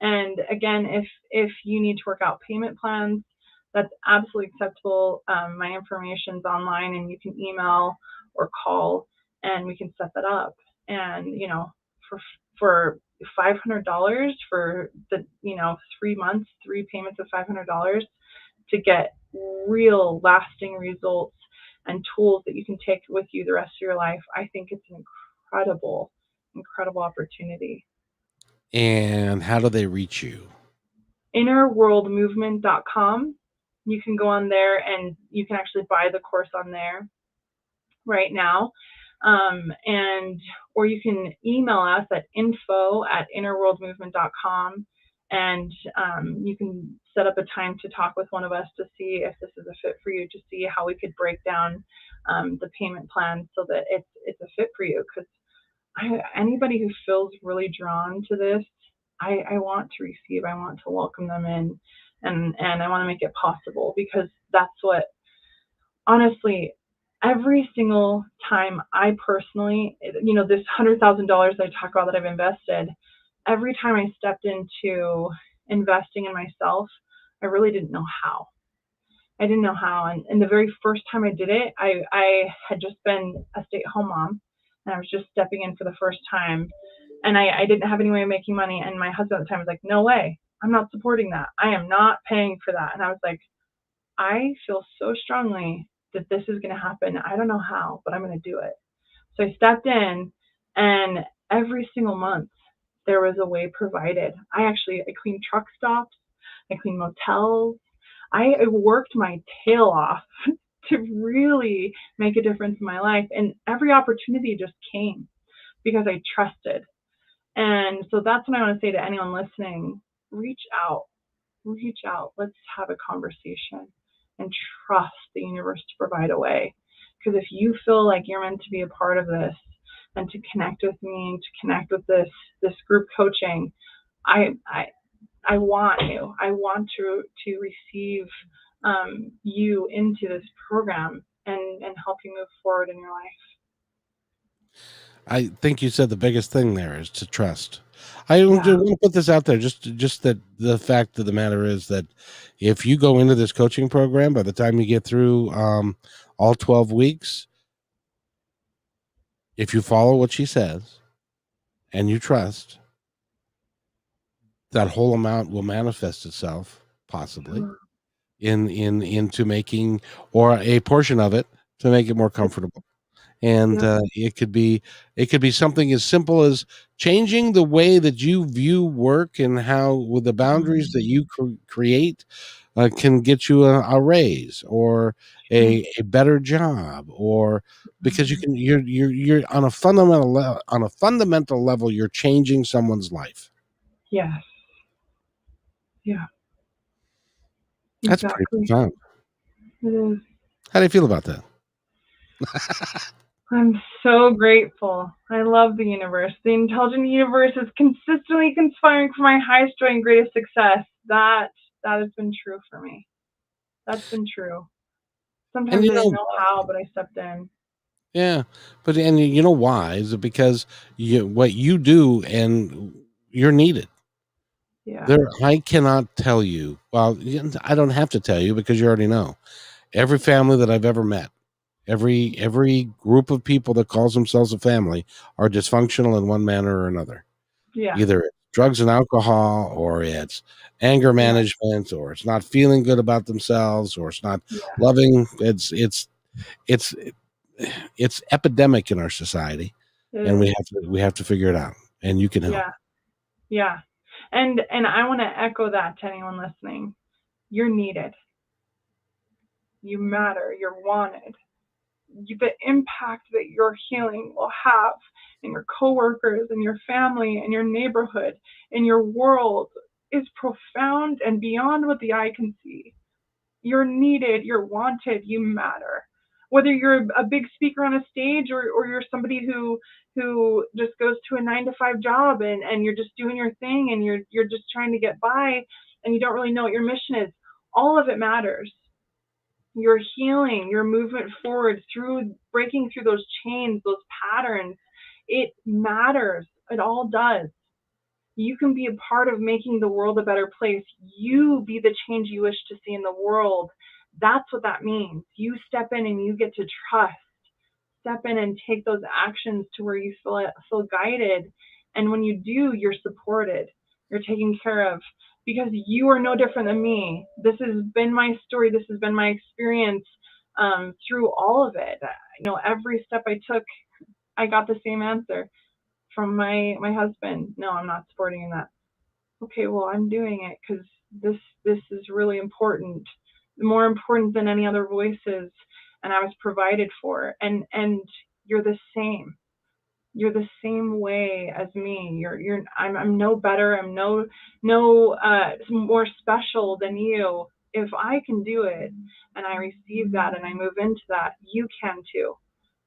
And again, if you need to work out payment plans, that's absolutely acceptable. My information's online, and you can email or call, and we can set that up. And for $500 for the 3 months, 3 payments of $500 to get real lasting results and tools that you can take with you the rest of your life, I think it's an incredible opportunity. And how do they reach you? Innerworldmovement.com. You can go on there and you can actually buy the course on there right now. Or you can email us at info@innerworldmovement.com, and you can set up a time to talk with one of us to see if this is a fit for you, to see how we could break down the payment plan so that it's a fit for you. Because anybody who feels really drawn to this, I want to receive. I want to welcome them in, and I want to make it possible, because that's what, honestly, every single time I personally, this $100,000 I talk about that I've invested, every time I stepped into investing in myself, I really didn't know how. I didn't know how. And the very first time I did it, I had just been a stay-at-home mom, and I was just stepping in for the first time. And I didn't have any way of making money. And my husband at the time was like, no way, I'm not supporting that. I am not paying for that. And I was like, I feel so strongly that this is going to happen. I don't know how, but I'm going to do it. So I stepped in, and every single month there was a way provided. I cleaned truck stops, I cleaned motels. I worked my tail off to really make a difference in my life. And every opportunity just came because I trusted. And so that's what I want to say to anyone listening: reach out, reach out. Let's have a conversation and trust the universe to provide a way. Because if you feel like you're meant to be a part of this, and to connect with me, to connect with this group coaching, I want you. I want to receive you into this program and help you move forward in your life. I think you said the biggest thing there is to trust. I want Yeah. to put this out there, just that the fact of the matter is that if you go into this coaching program, by the time you get through all 12 weeks, if you follow what she says and you trust, that whole amount will manifest itself possibly into making, or a portion of it, to make it more comfortable. And Yep. it could be something as simple as changing the way that you view work, and how, with the boundaries that you create, can get you a raise, or a better job, or because you're on a fundamental level, you're changing someone's life. Yes. Yeah. That's pretty Exactly. profound. It is. How do you feel about that? I'm so grateful. I love the universe. The intelligent universe is consistently conspiring for my highest joy and greatest success. That has been true for me. That's been true. And Sometimes I didn't know how, but I stepped in. yeah, but and you know why? Is it because what you do, and you're needed? Yeah. I cannot tell you. Well, I don't have to tell you, because you already know. Every family that I've ever met, every group of people that calls themselves a family, are dysfunctional in one manner or another. Yeah. Either it's drugs and alcohol, or it's anger management, or it's not feeling good about themselves, or it's not Yeah. loving. It's it's epidemic in our society, and It is. we have to figure it out. And you can help. Yeah. Yeah. And I want to echo that to anyone listening. You're needed. You matter. You're wanted. The impact that your healing will have in your coworkers, in your family, in your neighborhood, in your world is profound and beyond what the eye can see. You're needed, you're wanted, you matter. Whether you're a big speaker on a stage, or you're somebody who just goes to a 9 to 5 job, and you're just doing your thing, and you're just trying to get by, and you don't really know what your mission is, all of it matters. Your healing, your movement forward through breaking through those chains, those patterns, it matters. It all does. You can be a part of making the world a better place. You be the change you wish to see in the world. That's what that means. You step in and you get to trust. Step in and take those actions to where you feel guided. And when you do, you're supported. You're taken care of, because you are no different than me. This has been my story. This has been my experience through all of it. Every step I took, I got the same answer from my husband. No, I'm not supporting that. Okay, well, I'm doing it because this is really important, more important than any other voices, and I was provided for. And you're the same. You're the same way as me. I'm no better. I'm no more special than you. If I can do it and I receive that and I move into that, you can too.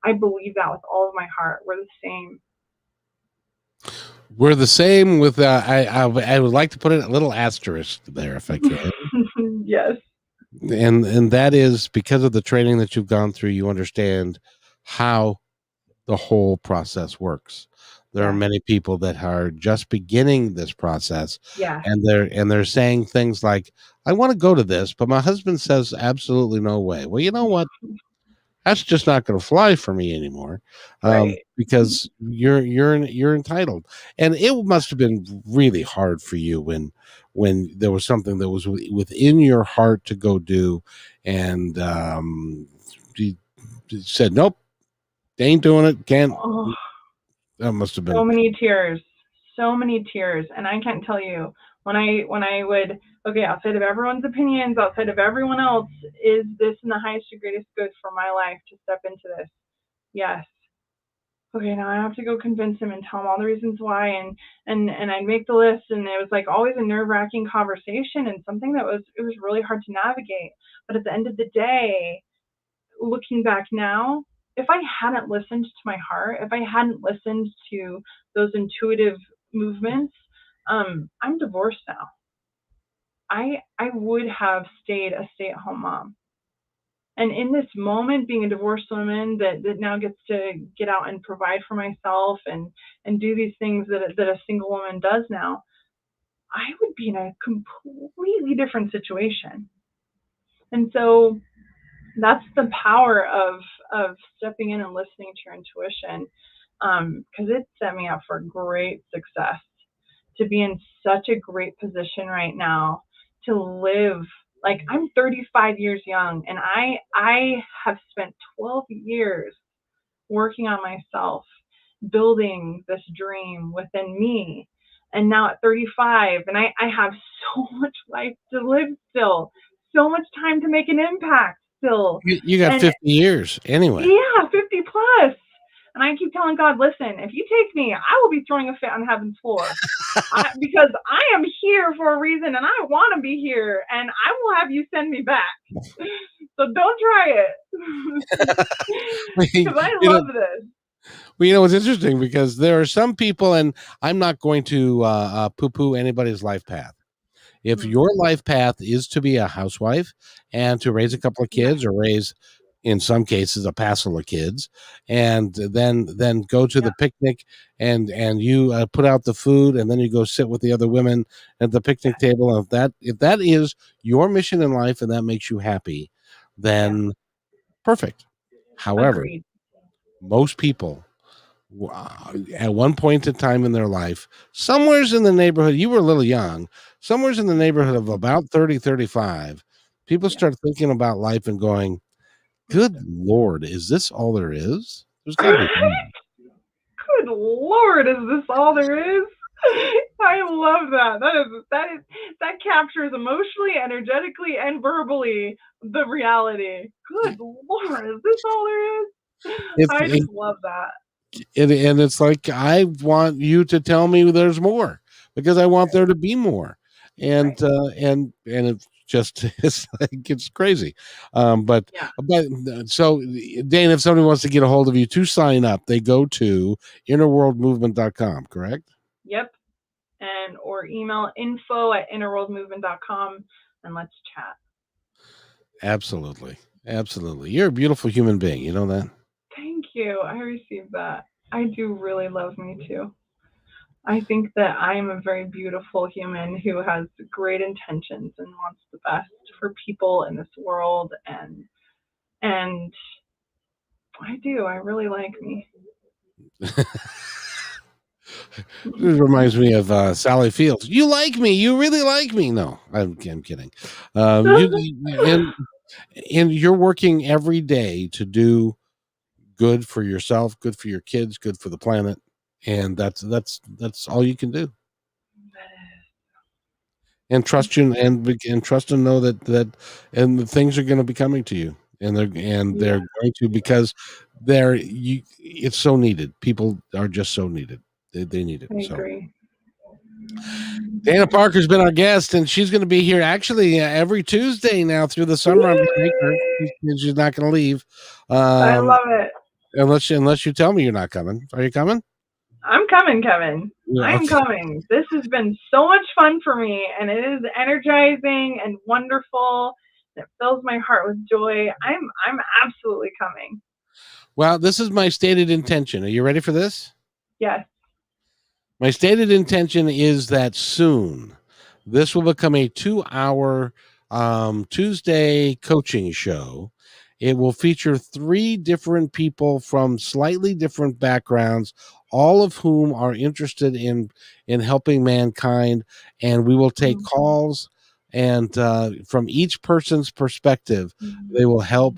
I believe that with all of my heart. We're the same. We're the same with I would like to put it a little asterisk there if I can. Yes. And that is because of the training that you've gone through, you understand how the whole process works. There are Yeah. many people that are just beginning this process, Yeah. and they're saying things like, I want to go to this, but my husband says absolutely no way. Well, you know what? That's just not going to fly for me anymore, Right. because you're entitled. And it must have been really hard for you when there was something that was within your heart to go do, and you said nope, they ain't doing it, can't. Oh, That must have so been. many tears. So many tears. And I can't tell you, when I would, okay, outside of everyone's opinions, outside of everyone else, is this in the highest and greatest good for my life to step into this? Yes. Okay, now I have to go convince him and tell him all the reasons why, and I'd make the list, and it was like always a nerve-wracking conversation, and something that was really hard to navigate. But at the end of the day, looking back now, if I hadn't listened to my heart, if I hadn't listened to those intuitive movements, I'm divorced now. I would have stayed a stay-at-home mom. And in this moment, being a divorced woman that now gets to get out and provide for myself, and do these things that a single woman does now, I would be in a completely different situation. And so that's the power of stepping in and listening to your intuition, because it set me up for great success, to be in such a great position right now, to live like I'm 35 years young, and I have spent 12 years working on myself, building this dream within me. And now at 35, and I have so much life to live still, so much time to make an impact still. You got And 50 years anyway. yeah, 50 plus. And I keep telling God, listen, if you take me, I will be throwing a fit on heaven's floor. Because I am here for a reason, and I want to be here, and I will have you send me back. So don't try it. Because I you know, love this. well, it's interesting because there are some people, and I'm not going to poo-poo anybody's life path. If Mm, your life path is to be a housewife and to raise a couple of yeah, kids, or raise, in some cases, a passel of kids, and then go to yeah, the picnic, and you put out the food, and then you go sit with the other women at the yeah, picnic table. And if that is your mission in life and that makes you happy, yeah. then perfect. However, Agreed. most people, at one point in time in their life, somewhere's in the neighborhood, you were a little young, somewhere's in the neighborhood of about 30, 35, people Yeah, start thinking about life and going, Good Lord, is this all there is? There's got to be more. Good Lord, is this all there is? I love that. That captures emotionally, energetically, and verbally the reality. Good Lord, is this all there is? If I just love that. and it's like I want you to tell me there's more because I want there to be more, Right. and it just it's like it's crazy, Yeah. but so Dane, if somebody wants to get a hold of you to sign up, they go to innerworldmovement.com, correct? Yep. And or email info@innerworldmovement.com and let's chat. Absolutely, absolutely. You're a beautiful human being. You know that. Thank you. I received that. I do really love me too. I think that I am a very beautiful human who has great intentions and wants the best for people in this world and I do. I really like me. It reminds me of Sally Fields. You like me. You really like me. No, I'm kidding. And you're working every day to do good for yourself, good for your kids, good for the planet, and that's all you can do. And trust you, and trust and know that and the things are going to be coming to you, and they're Yeah, going to because they're you. It's so needed. People are just so needed. They need it. I So. agree. Dana Parker's been our guest, and she's going to be here actually every Tuesday now through the summer. I'm going to make her. She's not going to leave, I um, love it. unless you tell me you're not coming. Are you coming? I'm coming, Kevin. Yeah, I'm okay. coming. This has been so much fun for me, and it is energizing and wonderful. It fills my heart with joy. I'm absolutely coming. Well, this is my stated intention. Are you ready for this? Yes. My stated intention is that soon this will become a 2 hour Tuesday coaching show. It will feature three different people from slightly different backgrounds, all of whom are interested in helping mankind, and we will take Mhm. calls. And from each person's perspective, they will help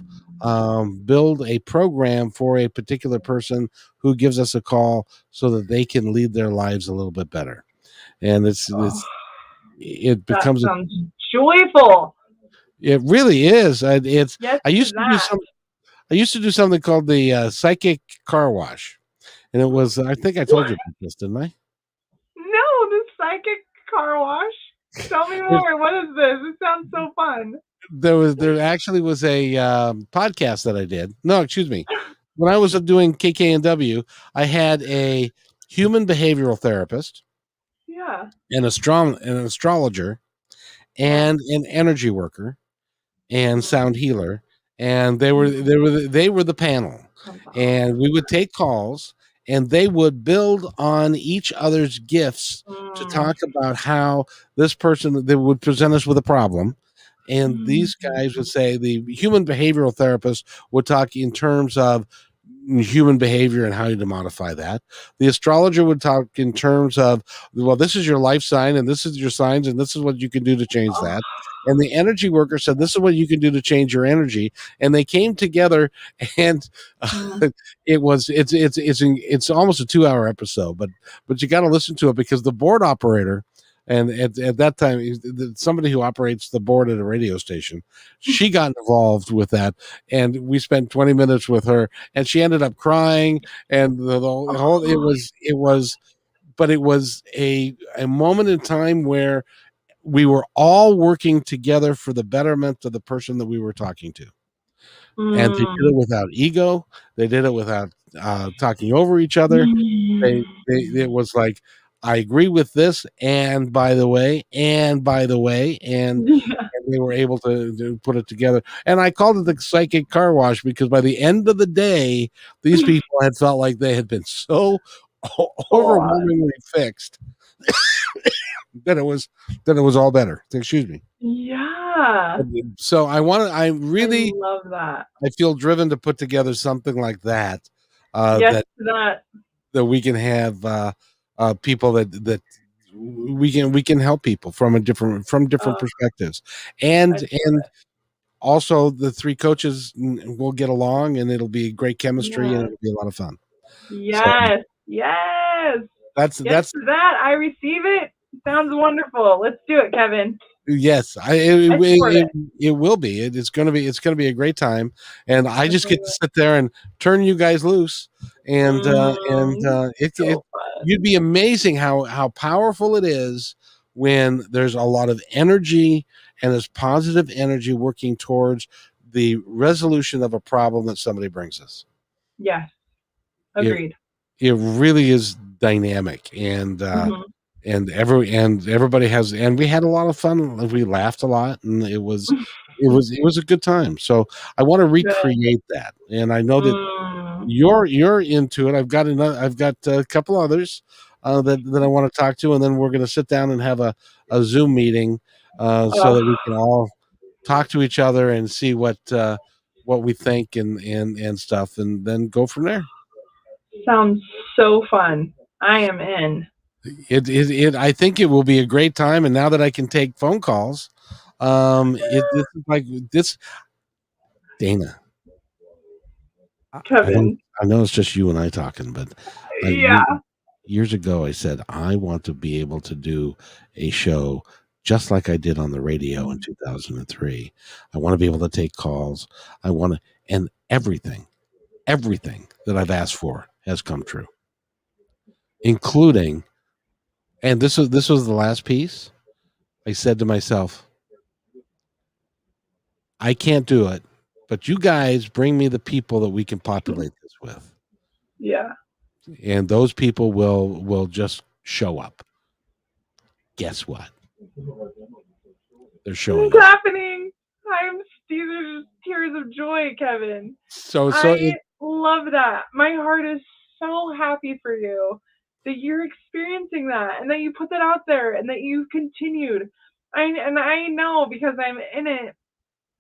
build a program for a particular person who gives us a call so that they can lead their lives a little bit better. And Oh, it that becomes sounds joyful. it really is. Yes I to used to do that. some I used to do something called the psychic car wash, and it was I think I told What? you about this, didn't I? No, the psychic car wash. Tell me It, more. What is this? It sounds so fun. there actually was a podcast that I did. No, excuse me. When I was doing KKNW, I had a human behavioral therapist, Yeah. an astrologer, Wow. and an energy worker and Mm. sound healer, and Mm. they were the panel, That's and we would take calls, and they would build on each other's gifts to awesome. talk about how this person they would present us with a problem. And Mm. these guys would say the human behavioral therapist would talk in terms of human behavior and how to modify that. The astrologer would talk in terms of, well, this is your life sign and this is your signs and this is what you can do to change Oh. that. And the energy worker said, this is what you can do to change your energy. And they came together, and Mm. it's almost a 2 hour episode, but you got to listen to it because the board operator, and at that time, somebody who operates the board at a radio station, she got involved with that, and we spent 20 minutes with her, and she ended up crying, and the whole but it was a moment in time where we were all working together for the betterment of the person that we were talking to, and they did Mm. it without ego. They did it without talking over each other. It was like, I agree with this, and by the way, Yeah. and they were able to put it together. And I called it the psychic car wash because by the end of the day, these people had felt like they had been so God. overwhelmingly fixed that it was all better. Excuse me. Yeah. So I I really love that. I feel driven to put together something like that. Yes That to that. we can have people that we can help people from different Oh, perspectives, I and love it. also the three coaches will get along, and it'll be great chemistry, and Yes. it'll be a lot of fun. So Yes. Yes. that's Yes that's to that. I receive it. Sounds wonderful. Let's do it, Kevin. yes, I support it. it will be. It's going to be a great time, and I I just get believe to it. sit there and turn you guys loose, and So you'd fun. be amazing how powerful it is when there's a lot of energy and there's positive energy working towards the resolution of a problem that somebody brings us. Yes. It Agreed. it really is dynamic, Hmm. and everybody has, and we had a lot of fun. We laughed a lot, and it was a good time. So I want to Good. recreate that, and I know that Mm. you're into it. I've got a couple others that I want to talk to, and then we're going to sit down and have a Zoom meeting so Oh, that we can all talk to each other and see what we think and stuff, and then go from there. sounds so fun. I am in. I think it will be a great time, and now that I can take phone calls, this is like this, Dana. Kevin. I know it's just you and I talking, but Yeah. years ago I said I want to be able to do a show just like I did on the radio in 2003. I want to be able to take calls. I want to, and everything that I've asked for has come true, including, and this was the last piece. I said to myself, I can't do it, but you guys bring me the people that we can populate this with, Yeah. and those people will just show up. Guess what? They're showing It's up. happening. These are just tears of joy, Kevin. So I love that. My heart is so happy for you that you're experiencing that and that you put that out there and that you've continued. I know because I'm in it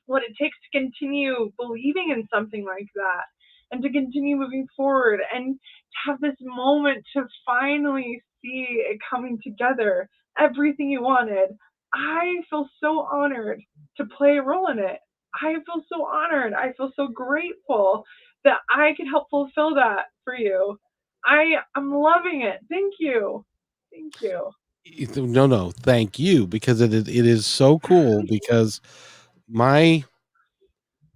what it takes to continue believing in something like that and to continue moving forward and to have this moment to finally see it coming together, everything you wanted. I feel so honored to play a role in it. I feel so honored. I feel so grateful that I can help fulfill that for you. I'm loving it. Thank you. Thank you. no, thank you, because it is so cool, because my,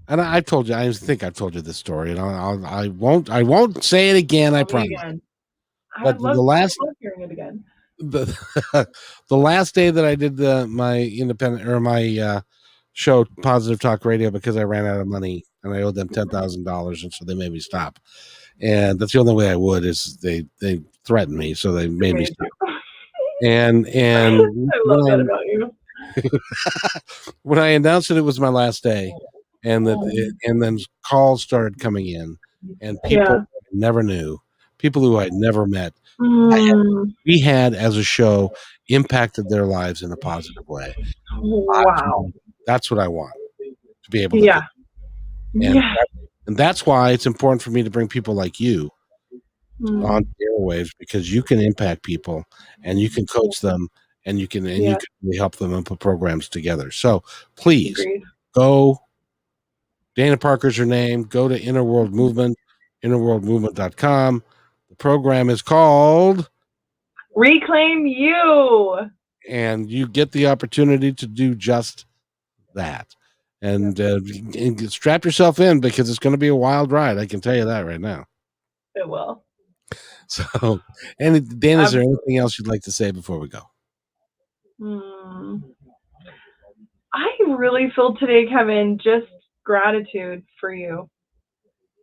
and I've told you, I think I've told you this story, and I won't say it again, I Tell me promise. again. But I would love hearing it again. the the last day that I did my independent, or my show, Positive Talk Radio, because I ran out of money and I owed them $10,000, and so they made me stop. And that's the only way I would, is they threatened me, so they It made me made stop. you. And I love that about you. when I announced that it was my last day, and then calls started coming in, and people Yeah. I never knew, people who I'd never met, Mm, we had as a show impacted their lives in a positive way. wow. That's what I want to be able to do, Yeah. and Yeah. that's why it's important for me to bring people like you on Mm, the airwaves, because you can impact people, and you can coach them, and you yeah. can really help them and put programs together. So please Agreed. go. Dana Parker's her name. Go to Inner World Movement, innerworldmovement.com. The program is called, Reclaim you. and you get the opportunity to do just that. Yep. And strap yourself in, because it's going to be a wild ride. I can tell you that right now. It will. So, and Dan, is there anything Absolutely. else you'd like to say before we go? Mm. I really feel today, Kevin, just gratitude for you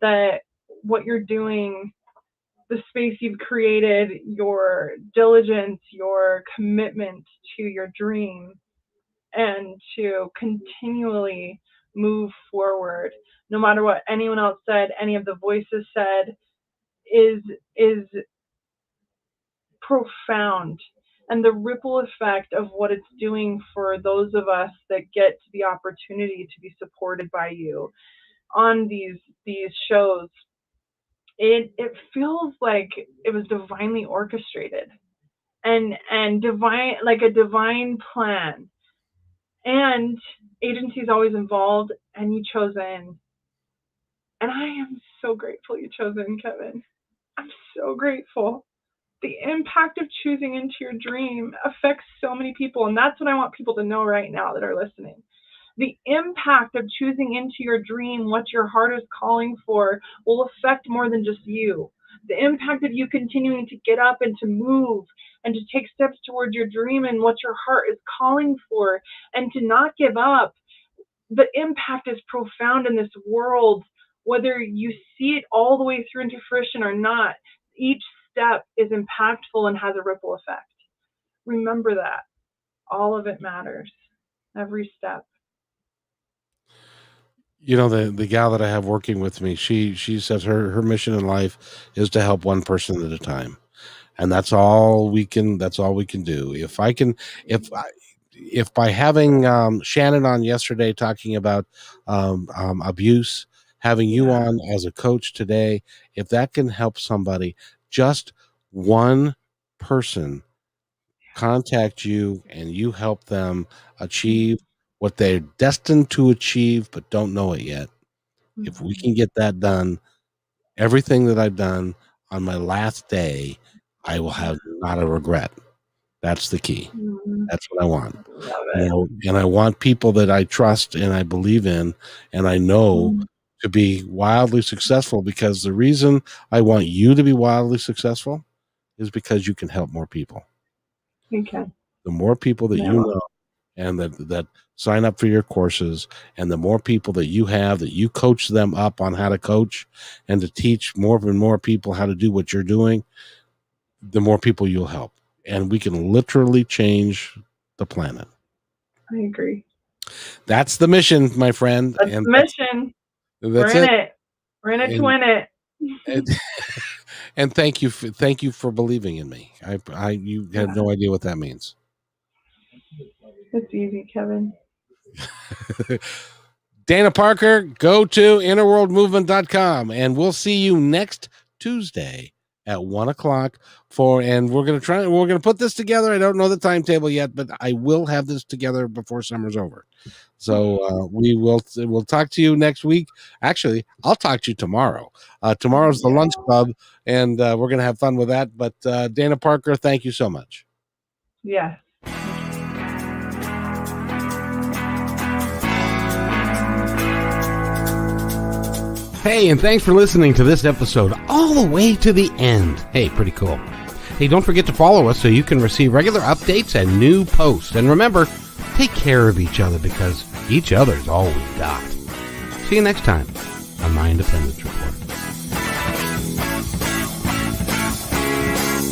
that what you're doing, the space you've created, your diligence, your commitment to your dream, and to continually move forward no matter what anyone else said, any of the voices said, is profound. And the ripple effect of what it's doing for those of us that get the opportunity to be supported by you on these shows, it feels like it was divinely orchestrated and divine, like a divine plan. And agency's always involved, and you chose in. And I am so grateful you chose in, Kevin. I'm so grateful. The impact of choosing into your dream affects so many people. And that's what I want people to know right now that are listening. The impact of choosing into your dream, what your heart is calling for, will affect more than just you. The impact of you continuing to get up and to move and to take steps towards your dream and what your heart is calling for and to not give up. The impact is profound in this world, whether you see it all the way through into fruition or not. Each step is impactful and has a ripple effect. Remember that. All of it matters. Every step. You know, the gal that I have working with me, she says her mission in life is to help one person at a time, and that's all we can do. If by having Shannon on yesterday talking about abuse, having you on as a coach today, if that can help somebody, just one person contact you and you help them achieve what they're destined to achieve but don't know it yet. If we can get that done, everything that I've done on my last day, I will have not a regret. That's the key. That's what I want. And I want people that I trust and I believe in and I know to be wildly successful, because the reason I want you to be wildly successful is because you can help more people. Okay. The more people that you know and that sign up for your courses, and the more people that you have, that you coach them up on how to coach and to teach more and more people how to do what you're doing, the more people you'll help. And we can literally change the planet. I agree. That's the mission, my friend. That's the mission. That's We're in it. We're in it to win it. And thank you for believing in me. You have no idea what that means. It's easy, Kevin. Dana Parker, go to innerworldmovement.com, and we'll see you next Tuesday at 1:00 and we're going to put this together. I don't know the timetable yet, but I will have this together before summer's over. So we'll talk to you next week. Actually, I'll talk to you tomorrow. Tomorrow's the lunch club, and we're going to have fun with that. But Dana Parker, thank you so much. Yes. Hey, and thanks for listening to this episode all the way to the end. Hey, pretty cool. Hey, don't forget to follow us so you can receive regular updates and new posts. And remember, take care of each other, because each other's all we got. See you next time on My Independence Report.